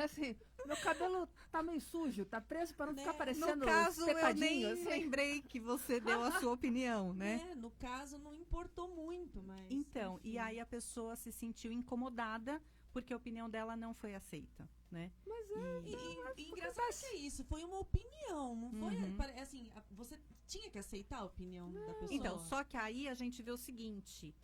Assim, meu cabelo tá meio sujo, tá preso pra não ficar Né? parecendo No caso, eu nem secadinho, assim. lembrei que você deu a sua opinião, né? No caso, não importou muito, mas... Então, enfim. e aí a pessoa se sentiu incomodada porque a opinião dela não foi aceita, né? Mas E engraçado que é isso, foi uma opinião, não foi, assim, você tinha que aceitar a opinião da pessoa. Então, só que aí a gente vê o seguinte,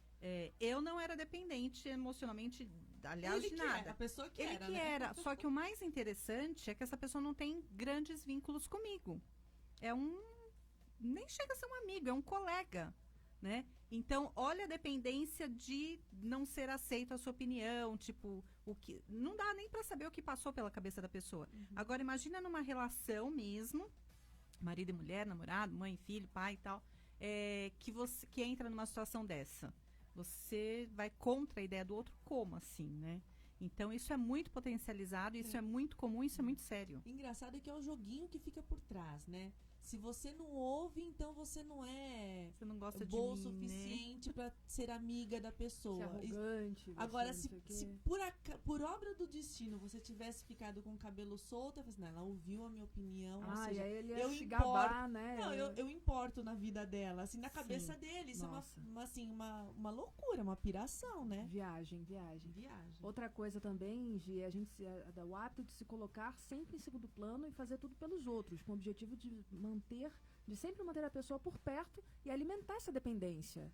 eu não era dependente emocionalmente, aliás, Ele de que nada. era, a pessoa que Ele era, que né? era, só que o mais interessante é que essa pessoa não tem grandes vínculos comigo. Nem chega a ser um amigo, é um colega, né? Então, olha a dependência de não ser aceito a sua opinião, tipo, não dá nem para saber o que passou pela cabeça da pessoa. Agora, imagina numa relação mesmo, marido e mulher, namorado, mãe e filho, pai e tal, que entra numa situação dessa. Você vai contra a ideia do outro, como assim, né? Então, isso é muito potencializado, isso é muito comum, isso é muito sério. Engraçado é que é o joguinho que fica por trás, né? Se você não ouve, então você não é Você não gosta boa o de mim, né? suficiente pra ser amiga da Ser pessoa. arrogante. Agora, você não sei o se quê. por obra do destino você tivesse ficado com o cabelo solto, eu falei assim, não, ela ouviu a minha opinião, ou E seja, aí ele ia eu se importo. gabar, né? Não, eu importo na vida dela, assim, na cabeça Sim. dele. Isso Nossa. é uma loucura, uma piração, né? Viagem. Viagem. Outra coisa também, Gi, o hábito de se colocar sempre em segundo plano e fazer tudo pelos outros, com o objetivo de sempre manter a pessoa por perto e alimentar essa dependência.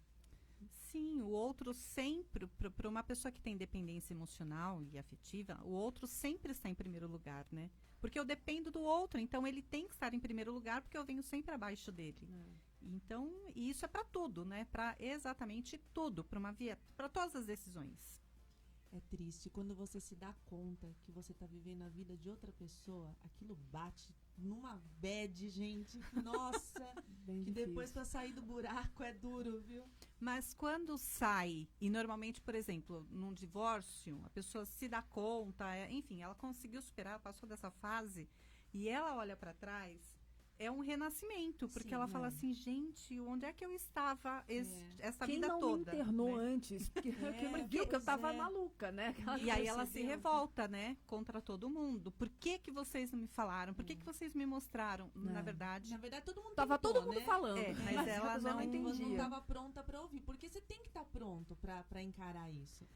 Sim, o outro sempre, para uma pessoa que tem dependência emocional e afetiva, o outro sempre está em primeiro lugar, né? Porque eu dependo do outro, então ele tem que estar em primeiro lugar porque eu venho sempre abaixo dele. Então, e isso é para tudo, né? Para exatamente tudo, para todas as decisões. É triste quando você se dá conta que você tá vivendo a vida de outra pessoa, aquilo bate numa bad, gente. Nossa, Bem que difícil. depois pra sair do buraco é duro, viu? Mas quando sai, e normalmente, por exemplo, num divórcio, a pessoa se dá conta, enfim, ela conseguiu superar, passou dessa fase, e ela olha para trás, é um renascimento, porque Sim, ela fala assim, gente, onde é que eu estava essa Quem vida não toda? me internou né? antes? Porque eu vi que eu tava maluca, né? Aquela E aí coisa ela assim, se revolta, né, contra todo mundo. Por que que vocês não me falaram? Por que que vocês me mostraram? Na verdade, Na verdade, todo mundo Tava tentou, todo mundo né? falando. mas ela a pessoa não Não entendia. estava pronta pra ouvir. Porque você tem que estar pronto pra encarar isso.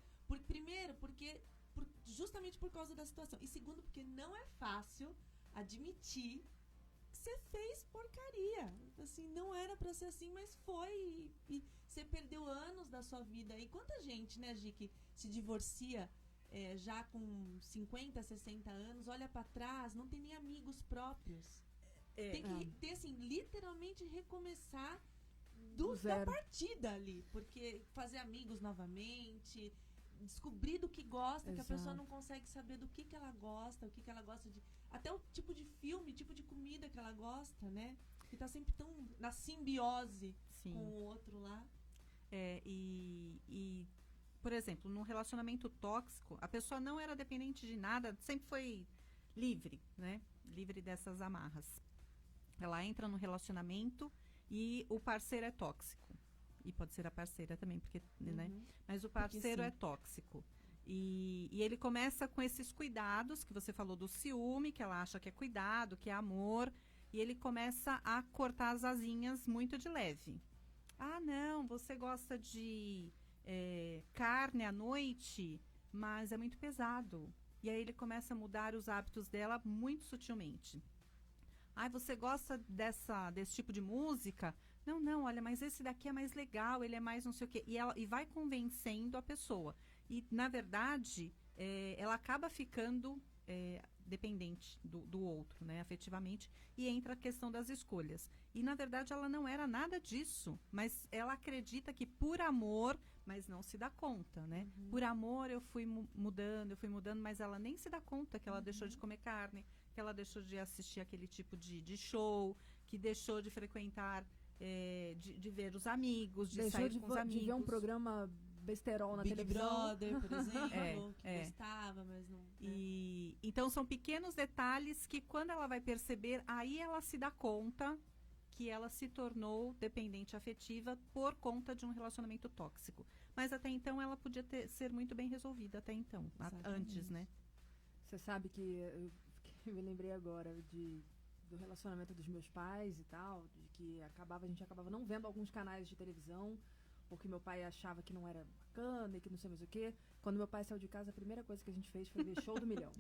Primeiro, justamente por causa da situação. E segundo, porque não é fácil admitir que você fez porcaria. Assim, não era pra ser assim, mas foi. E você perdeu anos da sua vida. E quanta gente, né, Gi, que se divorcia já com 50, 60 anos, olha pra trás, não tem nem amigos próprios. Tem que ter, assim, literalmente recomeçar Do da zero. partida ali. Porque fazer amigos novamente, descobrir do que gosta, que a pessoa Exato. não consegue saber do que ela gosta, o que ela gosta de... Até o tipo de filme, tipo de comida que ela gosta, né? Que tá sempre tão na simbiose sim. com o outro lá. Por exemplo, num relacionamento tóxico, a pessoa não era dependente de nada, sempre foi livre, né? Livre dessas amarras. Ela entra no relacionamento e o parceiro é tóxico. E pode ser a parceira também, porque, né? Mas o parceiro sim. é tóxico. E ele começa com esses cuidados, que você falou do ciúme, que ela acha que é cuidado, que é amor. E ele começa a cortar as asinhas muito de leve. Ah, não, você gosta de carne à noite, mas é muito pesado. E aí ele começa a mudar os hábitos dela muito sutilmente. Ah, você gosta desse tipo de música? Não, olha, mas esse daqui é mais legal, ele é mais não sei o quê. E vai convencendo a pessoa. E, na verdade, ela acaba ficando dependente do outro, né, afetivamente, e entra a questão das escolhas. E, na verdade, ela não era nada disso, mas ela acredita que por amor, mas não se dá conta, né? Por amor eu fui mudando, mas ela nem se dá conta que ela deixou de comer carne, que ela deixou de assistir aquele tipo de show, que deixou de frequentar de ver os amigos, de Deixou sair com os amigos. de ver um programa besterol na Big televisão. Brother, por exemplo, que é. gostava, mas não... Então são pequenos detalhes que quando ela vai perceber, aí ela se dá conta que ela se tornou dependente afetiva por conta de um relacionamento tóxico. Mas até então ela podia ser muito bem resolvida até então, antes, né? Você sabe que eu me lembrei agora do relacionamento dos meus pais e tal, de que a gente acabava não vendo alguns canais de televisão, porque meu pai achava que não era bacana e que não sei mais o quê. Quando meu pai saiu de casa, a primeira coisa que a gente fez foi ver Show do Milhão.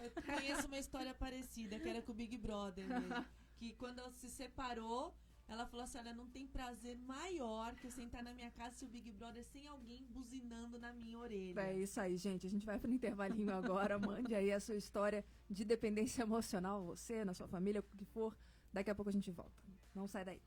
Eu conheço uma história parecida, que era com o Big Brother mesmo. Que quando ela se separou, ela falou assim, olha, não tem prazer maior que eu sentar na minha casa e o Big Brother sem alguém buzinando na minha orelha. É isso aí, gente. A gente vai para o intervalinho agora. Mande aí a sua história de dependência emocional, você, na sua família, o que for. Daqui a pouco a gente volta. Não sai daí.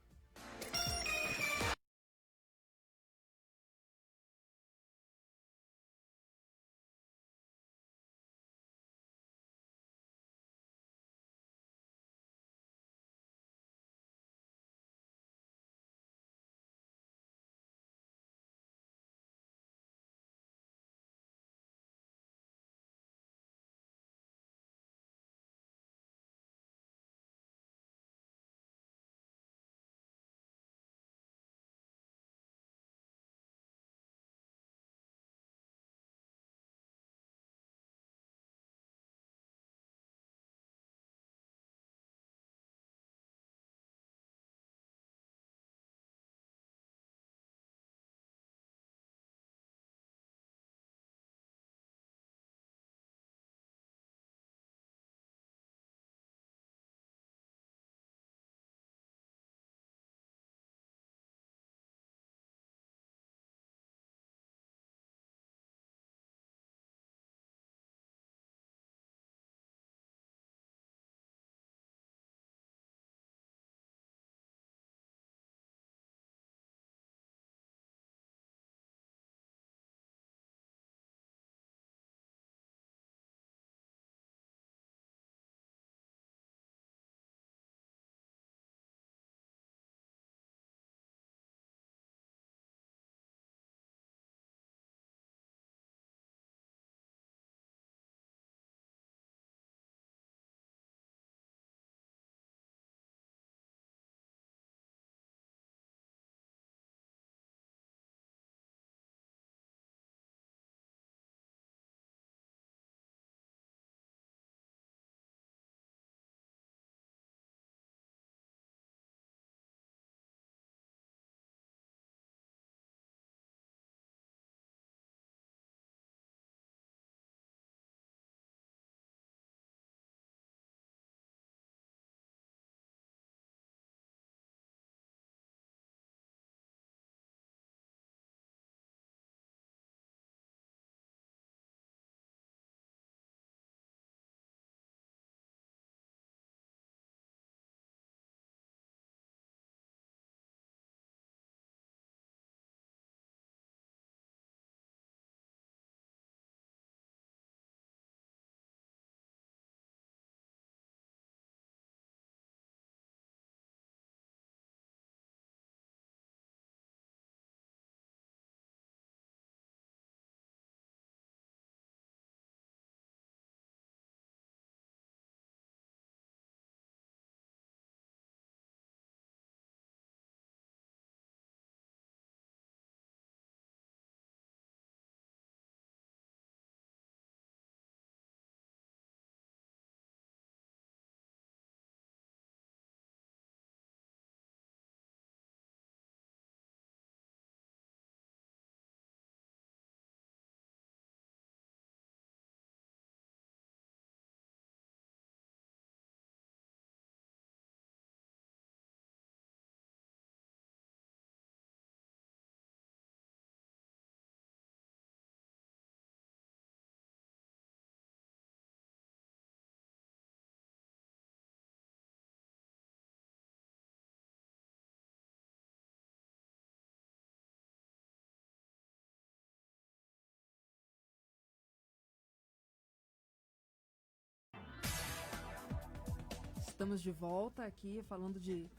Estamos de volta aqui falando de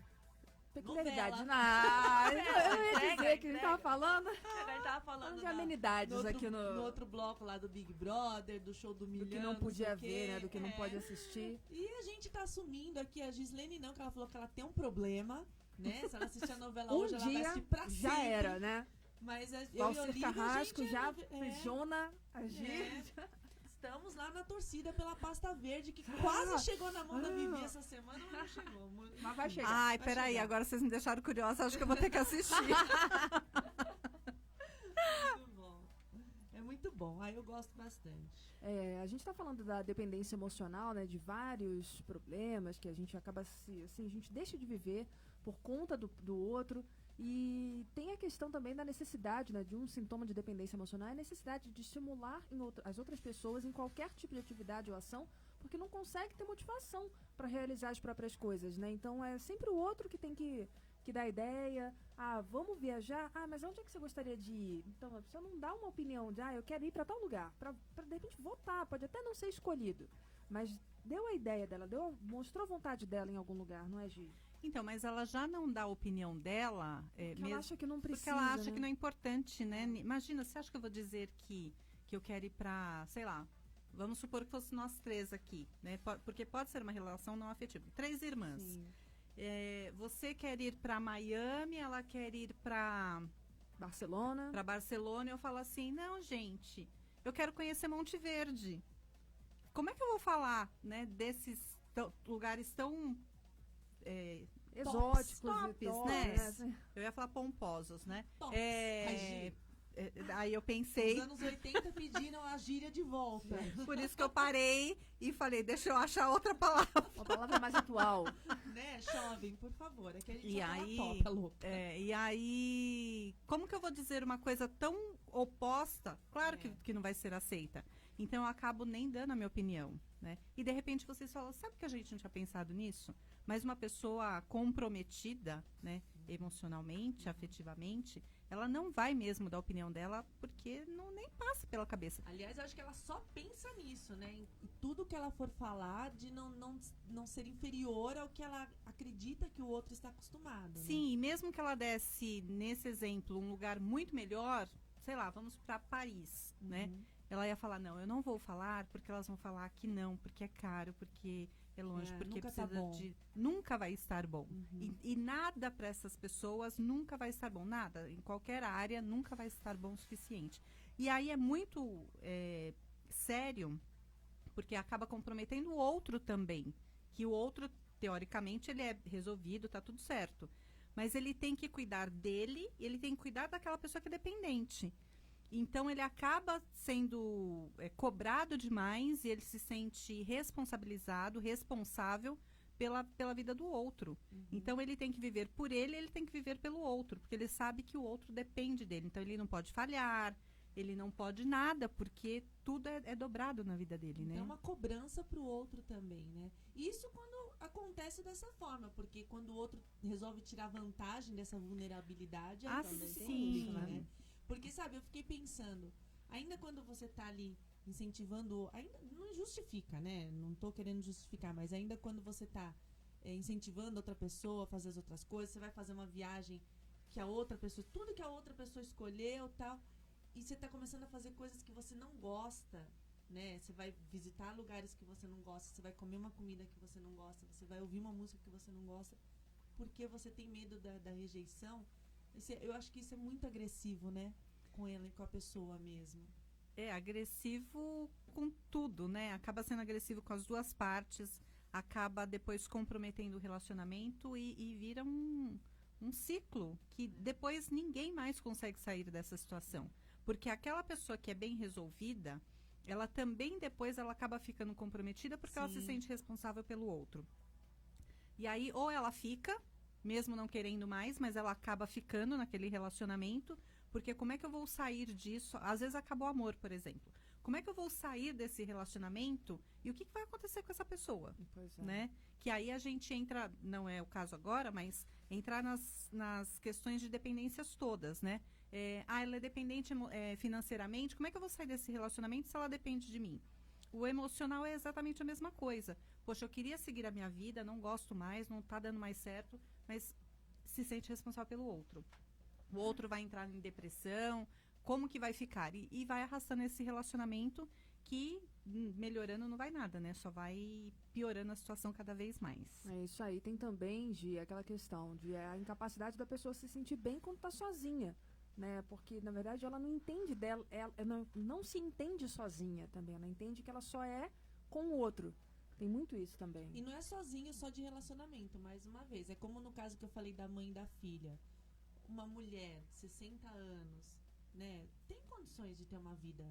peculiaridade. Novela. Eu ia dizer que a gente tava falando A gente tava falando de da- amenidades no outro, aqui no outro bloco lá do Big Brother, do show do do milhão. que não sei podia o quê. ver, né? Do que não É. pode assistir. E a gente tá assumindo aqui, a Gislene não, que ela falou que ela tem um problema, né? Se ela assistir a novela hoje, ela vai dia assistir pra já sempre. era, né? Mas eu e Valcer Olívia, a Carrasco gente já é, Jona agir. é. Estamos lá na torcida pela pasta verde, que quase chegou na mão da Vivi essa semana, mas não chegou. Mas vai chegar. Ai, vai peraí, chegar. agora vocês me deixaram curiosa, acho que eu vou ter que assistir. Muito bom. É muito bom, aí eu gosto bastante. A gente tá falando da dependência emocional, né? De vários problemas que a gente acaba assim, a gente deixa de viver por conta do outro. E tem a questão também da necessidade, né? De um sintoma de dependência emocional, é a necessidade de estimular as outras pessoas em qualquer tipo de atividade ou ação, porque não consegue ter motivação para realizar as próprias coisas, né? Então é sempre o outro que tem que dar ideia. Ah, vamos viajar? Ah, mas onde é que você gostaria de ir? Então a pessoa não dá uma opinião de, eu quero ir para tal lugar, para de repente votar, pode até não ser escolhido, mas deu a ideia dela, mostrou a vontade dela em algum lugar, não é, Gi? Então, mas ela já não dá a opinião dela, Porque ela acha que não precisa, porque ela acha né? que não é importante, né? Imagina, você acha que eu vou dizer que eu quero ir pra, sei lá, vamos supor que fosse nós três aqui, né? Porque pode ser uma relação não afetiva. 3 irmãs. Sim. Você quer ir pra Miami, ela quer ir pra Barcelona. Barcelona, e eu falo assim, não, gente, eu quero conhecer Monte Verde. Como é que eu vou falar, né, desses lugares tão Exóticos tops, e top, né? Assim. Eu ia falar pomposos, né? Tops. Aí eu Os pensei, anos 80 pediram a gíria de volta. por isso que eu parei e falei, deixa eu achar outra palavra. Uma palavra mais atual. Né, jovem, por favor. É que a gente E só fala aí, top, é louco. e aí, como que eu vou dizer uma coisa tão oposta? Claro que não vai ser aceita. Então eu acabo nem dando a minha opinião, né? E de repente vocês falam, sabe que a gente não tinha pensado nisso? Mas uma pessoa comprometida, né, emocionalmente, afetivamente, ela não vai mesmo dar a opinião dela porque nem passa pela cabeça. Aliás, eu acho que ela só pensa nisso, né? Em tudo que ela for falar, de não ser inferior ao que ela acredita que o outro está acostumado. Né? Sim, e mesmo que ela desse, nesse exemplo, um lugar muito melhor, sei lá, vamos para Paris, né? Ela ia falar, não, eu não vou falar, porque elas vão falar que não, porque é caro, porque é longe, porque nunca tá precisa bom. nunca vai estar bom. E nada para essas pessoas nunca vai estar bom. Nada, em qualquer área, nunca vai estar bom o suficiente. E aí é muito sério, porque acaba comprometendo o outro também. Que o outro, teoricamente, ele é resolvido, tá tudo certo. Mas ele tem que cuidar dele e ele tem que cuidar daquela pessoa que é dependente. Então, ele acaba sendo cobrado demais e ele se sente responsabilizado, responsável pela vida do outro. Então, ele tem que viver por ele tem que viver pelo outro, porque ele sabe que o outro depende dele. Então, ele não pode falhar, ele não pode nada, porque tudo é dobrado na vida dele, né? É uma cobrança pro outro também, né? Isso quando acontece dessa forma, porque quando o outro resolve tirar vantagem dessa vulnerabilidade, aí também tem sim. isso, né? Porque, sabe, eu fiquei pensando, ainda quando você tá ali incentivando, ainda não justifica, né? Não tô querendo justificar, mas ainda quando você tá incentivando outra pessoa a fazer as outras coisas, você vai fazer uma viagem que a outra pessoa, tudo que a outra pessoa escolheu, tal, e você tá começando a fazer coisas que você não gosta, né? Você vai visitar lugares que você não gosta, você vai comer uma comida que você não gosta, você vai ouvir uma música que você não gosta, porque você tem medo da rejeição. Eu acho que isso é muito agressivo, né? Com ela e com a pessoa mesmo. É agressivo com tudo, né? Acaba sendo agressivo com as duas partes, acaba depois comprometendo o relacionamento e vira um ciclo que depois ninguém mais consegue sair dessa situação. Porque aquela pessoa que é bem resolvida, ela também depois ela acaba ficando comprometida porque ela se sente responsável pelo outro. E aí, ou ela fica, mesmo não querendo mais, mas ela acaba ficando naquele relacionamento, porque como é que eu vou sair disso? Às vezes acabou o amor, por exemplo. Como é que eu vou sair desse relacionamento e o que vai acontecer com essa pessoa? Pois é. Né? Que aí a gente entra, não é o caso agora, mas entrar nas questões de dependências todas, né? Ela é dependente financeiramente, como é que eu vou sair desse relacionamento se ela depende de mim? O emocional é exatamente a mesma coisa. Poxa, eu queria seguir a minha vida, não gosto mais, não tá dando mais certo, mas se sente responsável pelo outro. O outro vai entrar em depressão, como que vai ficar? E vai arrastando esse relacionamento que melhorando não vai nada, né? Só vai piorando a situação cada vez mais. É isso aí. Tem também, Gi, aquela questão de a incapacidade da pessoa se sentir bem quando tá sozinha, né? Porque, na verdade, ela não entende dela, ela não se entende sozinha também. Ela entende que ela só é com o outro. Tem muito isso também. E não é sozinho só de relacionamento, mais uma vez. É como no caso que eu falei da mãe e da filha. Uma mulher, 60 anos, né? Tem condições de ter uma vida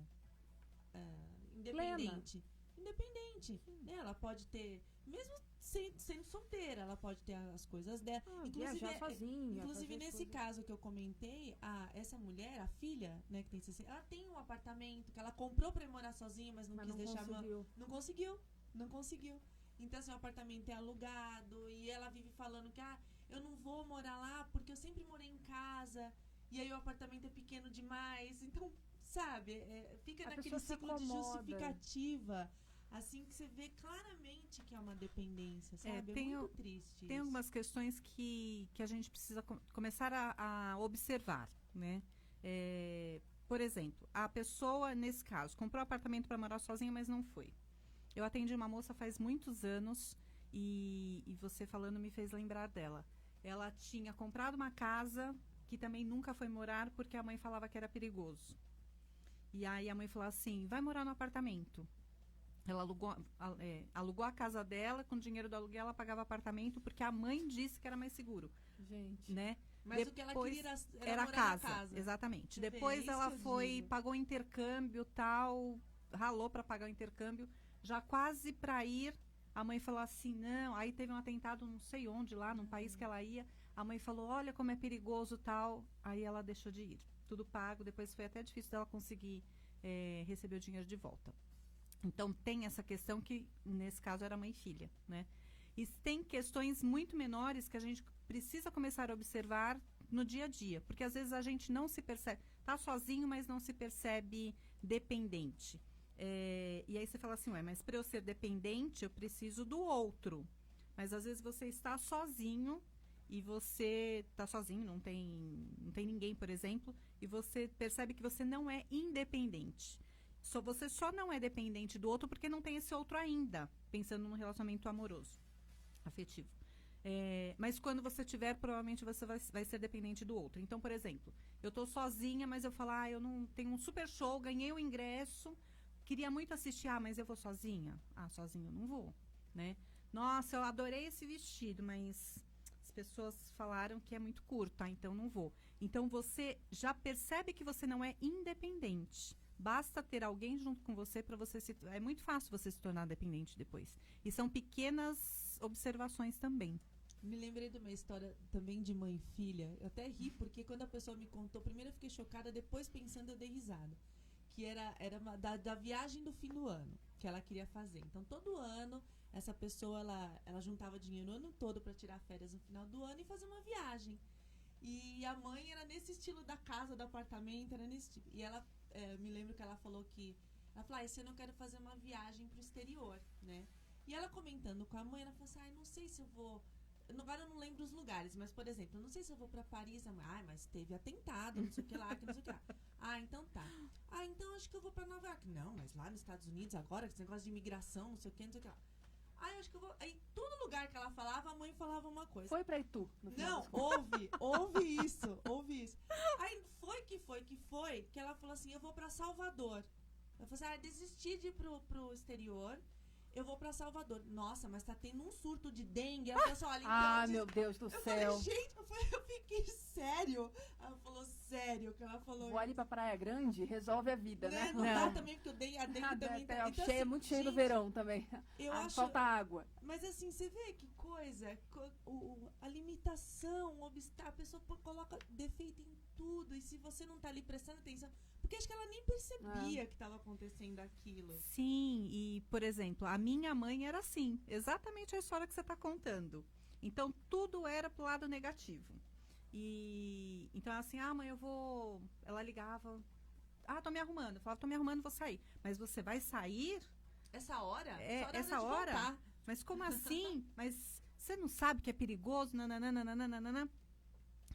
independente. Independente. Né? Ela pode ter, mesmo sendo solteira, ela pode ter as coisas dela. Viajar sozinha. Inclusive, nesse caso que eu comentei, essa mulher, a filha, né, que tem 60, ela tem um apartamento que ela comprou pra ir morar sozinha, mas não quis deixar. Não conseguiu. Então, assim, o apartamento é alugado e ela vive falando que eu não vou morar lá porque eu sempre morei em casa e aí o apartamento é pequeno demais. Então, sabe, fica naquele ciclo de justificativa, assim, que você vê claramente que é uma dependência, sabe? É muito triste. Tem algumas questões que a gente precisa começar a observar, né? Por exemplo, a pessoa, nesse caso, comprou um apartamento para morar sozinha, mas não foi. Eu atendi uma moça faz muitos anos e você falando me fez lembrar dela. Ela tinha comprado uma casa que também nunca foi morar porque a mãe falava que era perigoso. E aí a mãe falou assim, vai morar no apartamento. Ela alugou a casa dela, com o dinheiro do aluguel ela pagava apartamento porque a mãe disse que era mais seguro. Gente. Né? Mas o que ela queria era morar na casa. Exatamente. Você Depois ela pagou intercâmbio, tal, ralou para pagar o intercâmbio. Já quase para ir, a mãe falou assim, não, aí teve um atentado não sei onde lá, num país que ela ia, a mãe falou, olha como é perigoso tal, aí ela deixou de ir. Tudo pago, depois foi até difícil dela conseguir receber o dinheiro de volta. Então tem essa questão que, nesse caso, era mãe e filha, né? E tem questões muito menores que a gente precisa começar a observar no dia a dia, porque às vezes a gente não se percebe, tá sozinho, mas não se percebe dependente. E aí você fala assim, mas para eu ser dependente, eu preciso do outro. Mas às vezes você está sozinho e você está sozinho, não tem ninguém, por exemplo, e você percebe que você não é independente. Você só não é dependente do outro porque não tem esse outro ainda, pensando num relacionamento amoroso, afetivo. Mas quando você tiver, provavelmente você vai ser dependente do outro. Então, por exemplo, eu estou sozinha, mas eu falo, eu não tenho um super show, ganhei o ingresso, queria muito assistir, mas eu vou sozinha? Sozinha eu não vou, né? Nossa, eu adorei esse vestido, mas as pessoas falaram que é muito curto, então não vou. Então você já percebe que você não é independente. Basta ter alguém junto com você para você é muito fácil você se tornar dependente depois. E são pequenas observações também. Me lembrei de uma história também de mãe e filha. Eu até ri, porque quando a pessoa me contou, primeiro eu fiquei chocada, depois pensando eu dei risada. Que era da viagem do fim do ano que ela queria fazer. Então, todo ano, essa pessoa, ela juntava dinheiro o ano todo para tirar férias no final do ano e fazer uma viagem. E a mãe era nesse estilo da casa, do apartamento, era nesse tipo. E ela, me lembro que ela falou ela falou, esse ano eu quero fazer uma viagem pro exterior, né? E ela comentando com a mãe, ela falou assim, não sei se eu vou... Agora eu não lembro os lugares, mas, por exemplo, eu não sei se eu vou pra Paris. Mas teve atentado, não sei o que lá, que não sei o que lá. Então tá. Então acho que eu vou pra Nova York. Não, mas lá nos Estados Unidos agora, esse negócio de imigração, não sei o que, não sei o que lá. Eu acho que eu vou... Aí, todo lugar que ela falava, a mãe falava uma coisa. Foi pra Itu. Não, ouve isso. Aí foi, que ela falou assim, eu vou pra Salvador. Eu falei assim, desisti de ir pro exterior. Eu vou pra Salvador. Nossa, mas tá tendo um surto de dengue. Ela falou assim, olha, então... meu Deus do céu. Falei, gente, eu fiquei sério. Ela falou, sério, que ela falou... Vou ali pra Praia Grande, resolve a vida, né? Não dá também, porque a dengue também tá... Então, é muito cheio no verão também. Eu acho... Falta água. Mas assim, você vê que coisa, a limitação, a pessoa coloca defeito em tudo, e se você não tá ali prestando atenção, porque acho que ela nem percebia que estava acontecendo aquilo. Sim, e por exemplo, a minha mãe era assim, exatamente a história que você tá contando. Então tudo era pro lado negativo. E então assim, mãe, eu vou... Ela ligava, tô me arrumando. Eu falava, tô me arrumando, vou sair. Mas você vai sair? Essa hora? Essa hora? Mas como assim? Mas você não sabe que é perigoso? Nananana.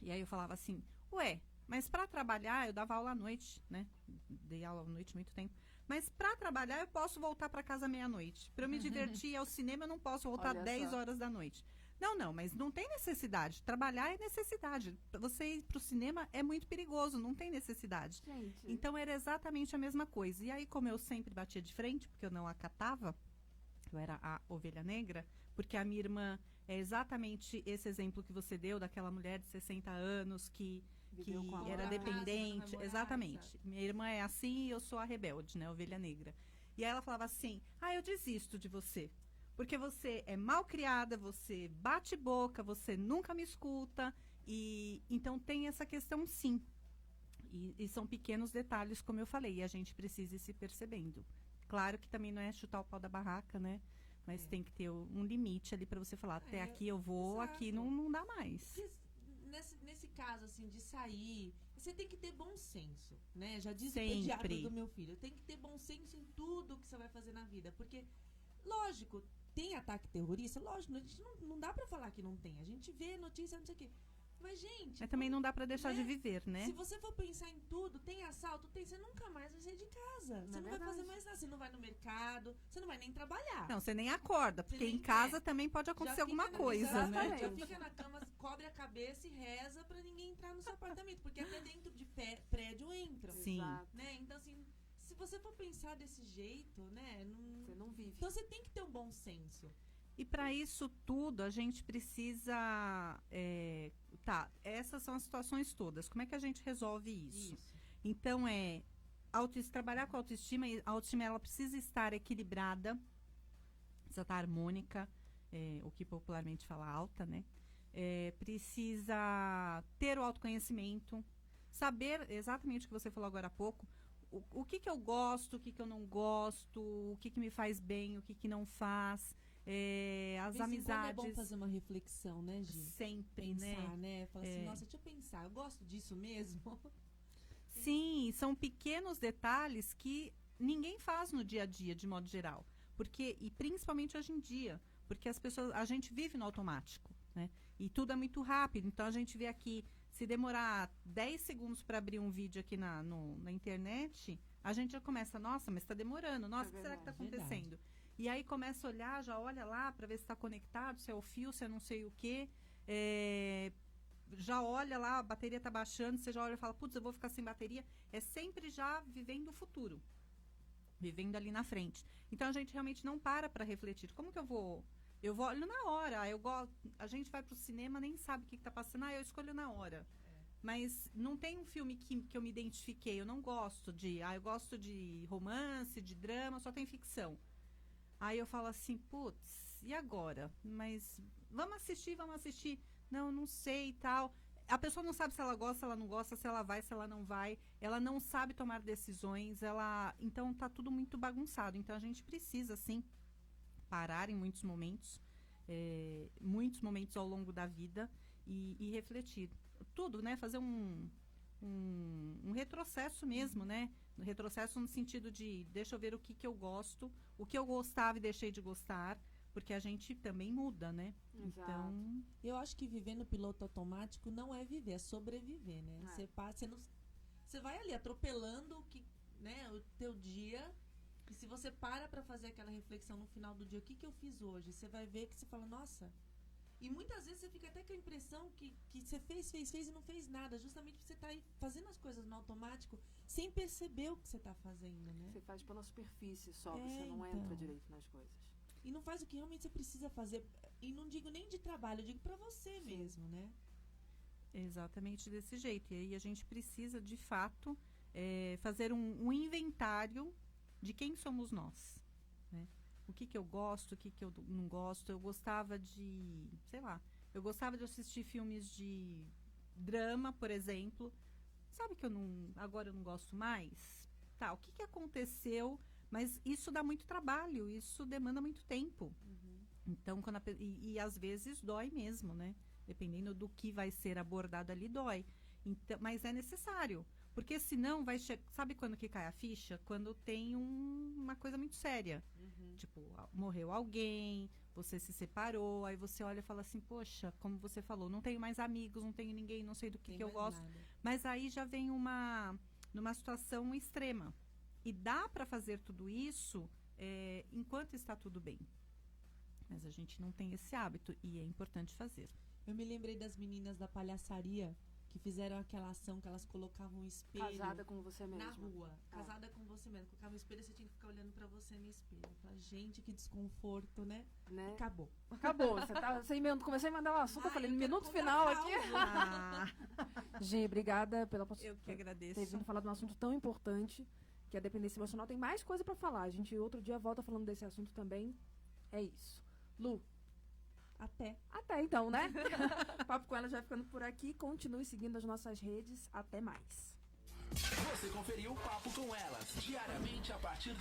E aí eu falava assim, ué, mas para trabalhar, eu dava aula à noite, né? Dei aula à noite muito tempo. Mas para trabalhar, eu posso voltar para casa meia-noite. Para eu me divertir ao cinema, eu não posso voltar 10 horas da noite. Não, mas não tem necessidade. Trabalhar é necessidade. Você ir para o cinema é muito perigoso, não tem necessidade. Gente. Então, era exatamente a mesma coisa. E aí, como eu sempre batia de frente, porque eu não acatava, eu era a ovelha negra, porque a minha irmã é exatamente esse exemplo que você deu, daquela mulher de 60 anos que Viveu com a era mãe. dependente. Casa, Exatamente. Minha irmã é assim e eu sou a rebelde, né? A ovelha negra. E aí ela falava assim, eu desisto de você. Porque você é mal criada, você bate boca, você nunca me escuta. E então tem essa questão, sim. E são pequenos detalhes, como eu falei, e a gente precisa ir se percebendo. Claro que também não é chutar o pau da barraca, né? Mas tem que ter um limite ali para você falar, até aqui eu vou, exato. aqui não dá mais. Nesse caso, assim, de sair, você tem que ter bom senso, né? Já diz Sempre. o pediatra do meu filho, tem que ter bom senso em tudo que você vai fazer na vida, porque, lógico, tem ataque terrorista, lógico, a gente não dá pra falar que não tem, a gente vê notícia, não sei o quê. Mas, gente... Mas também não dá para deixar né? de viver, né? Se você for pensar em tudo, tem assalto, você nunca mais vai sair de casa. Você não vai fazer mais nada, você não vai no mercado, você não vai nem trabalhar. Não, você nem acorda, porque nem em casa quer. também pode Já acontecer fica alguma na- coisa, né? exatamente, Já Exatamente. fica na cama, cobre a cabeça e reza pra ninguém entrar no seu apartamento, porque até dentro de prédio entram. Sim. Exato. Né? Então, assim, se você for pensar desse jeito, né? Você não vive. Então você tem que ter um bom senso. E para isso tudo, a gente precisa... essas são as situações todas. Como é que a gente resolve isso? Então, trabalhar com a autoestima. A autoestima, ela precisa estar equilibrada, precisa estar harmônica, o que popularmente fala alta, né? Precisa ter o autoconhecimento, saber exatamente o que você falou agora há pouco, o que eu gosto, o que eu não gosto, o que me faz bem, o que não faz... as De vez em quando é amizades. bom fazer uma reflexão, né, Gi? Sempre, Pensar, né? né? Falar assim, nossa, deixa eu pensar, eu gosto disso mesmo? Sim, são pequenos detalhes que ninguém faz no dia a dia, de modo geral. E principalmente hoje em dia, porque a gente vive no automático, né? E tudo é muito rápido. Então a gente vê aqui, se demorar 10 segundos para abrir um vídeo aqui na internet, a gente já começa, nossa, mas está demorando, nossa, o que será que está acontecendo? E aí começa a olhar, já olha lá para ver se está conectado, se é o fio, se é não sei o quê. Já olha lá, a bateria está baixando, você já olha e fala, putz, eu vou ficar sem bateria. É sempre já vivendo o futuro, vivendo ali na frente. Então a gente realmente não para refletir. Como que eu vou? Eu vou olho na hora. A gente vai pro cinema, nem sabe o que está passando. Eu escolho na hora. Mas não tem um filme que eu me identifiquei. Eu não gosto eu gosto de romance, de drama, só tem ficção. Aí eu falo assim, putz, e agora? Mas vamos assistir. Não sei e tal. A pessoa não sabe se ela gosta, se ela não gosta, se ela vai, se ela não vai. Ela não sabe tomar decisões. Então tá tudo muito bagunçado. Então a gente precisa, sim, parar em muitos momentos ao longo da vida e refletir. Tudo, né? Fazer um retrocesso mesmo, né? Um retrocesso no sentido de, deixa eu ver o que eu gosto, o que eu gostava e deixei de gostar, porque a gente também muda, né? Exato. Então, Eu acho que viver no piloto automático não é viver, é sobreviver, né? Você vai ali atropelando o teu dia, e se você para fazer aquela reflexão no final do dia, o que eu fiz hoje? Você vai ver que você fala, nossa... E muitas vezes você fica até com a impressão que você fez e não fez nada, justamente porque você está aí fazendo as coisas no automático sem perceber o que você está fazendo, né? Você faz pela superfície só, você não então. entra direito nas coisas. E não faz o que realmente você precisa fazer. E não digo nem de trabalho, eu digo pra você mesmo, né? exatamente desse jeito. E aí a gente precisa, de fato, fazer um inventário de quem somos nós, né? O que eu gosto, o que eu não gosto. Eu gostava de assistir filmes de drama, por exemplo. Sabe que agora eu não gosto mais? Tá, o que aconteceu? Mas isso dá muito trabalho, isso demanda muito tempo. Então, e às vezes dói mesmo, né? Dependendo do que vai ser abordado ali, dói. Então, mas é necessário, Porque senão vai chegar. Sabe quando que cai a ficha? Quando tem uma coisa muito séria. Tipo, morreu alguém, você se separou, aí você olha e fala assim, poxa, como você falou, não tenho mais amigos, não tenho ninguém, não sei do que eu gosto. Nada. Mas aí já vem numa situação extrema. E dá para fazer tudo isso enquanto está tudo bem. Mas a gente não tem esse hábito e é importante fazer. Eu me lembrei das meninas da palhaçaria que fizeram aquela ação que elas colocavam um espelho Casada com você mesmo. na rua. Casada com você mesmo. Colocava um espelho e você tinha que ficar olhando pra você no espelho. Eu falei, gente, que desconforto, né? Né? Acabou. Acabou. Comecei a mandar o assunto, eu falei, no eu quero minuto contar final a aqui. Ah, Gi, obrigada pela eu que ter agradeço. vindo falar de um assunto tão importante, que a dependência emocional. Tem mais coisa pra falar. A gente outro dia volta falando desse assunto também. É isso. Lu, até então, né? Papo com ela já vai ficando por aqui. Continue seguindo as nossas redes. Até mais. Você conferiu Papo com Elas, diariamente a partir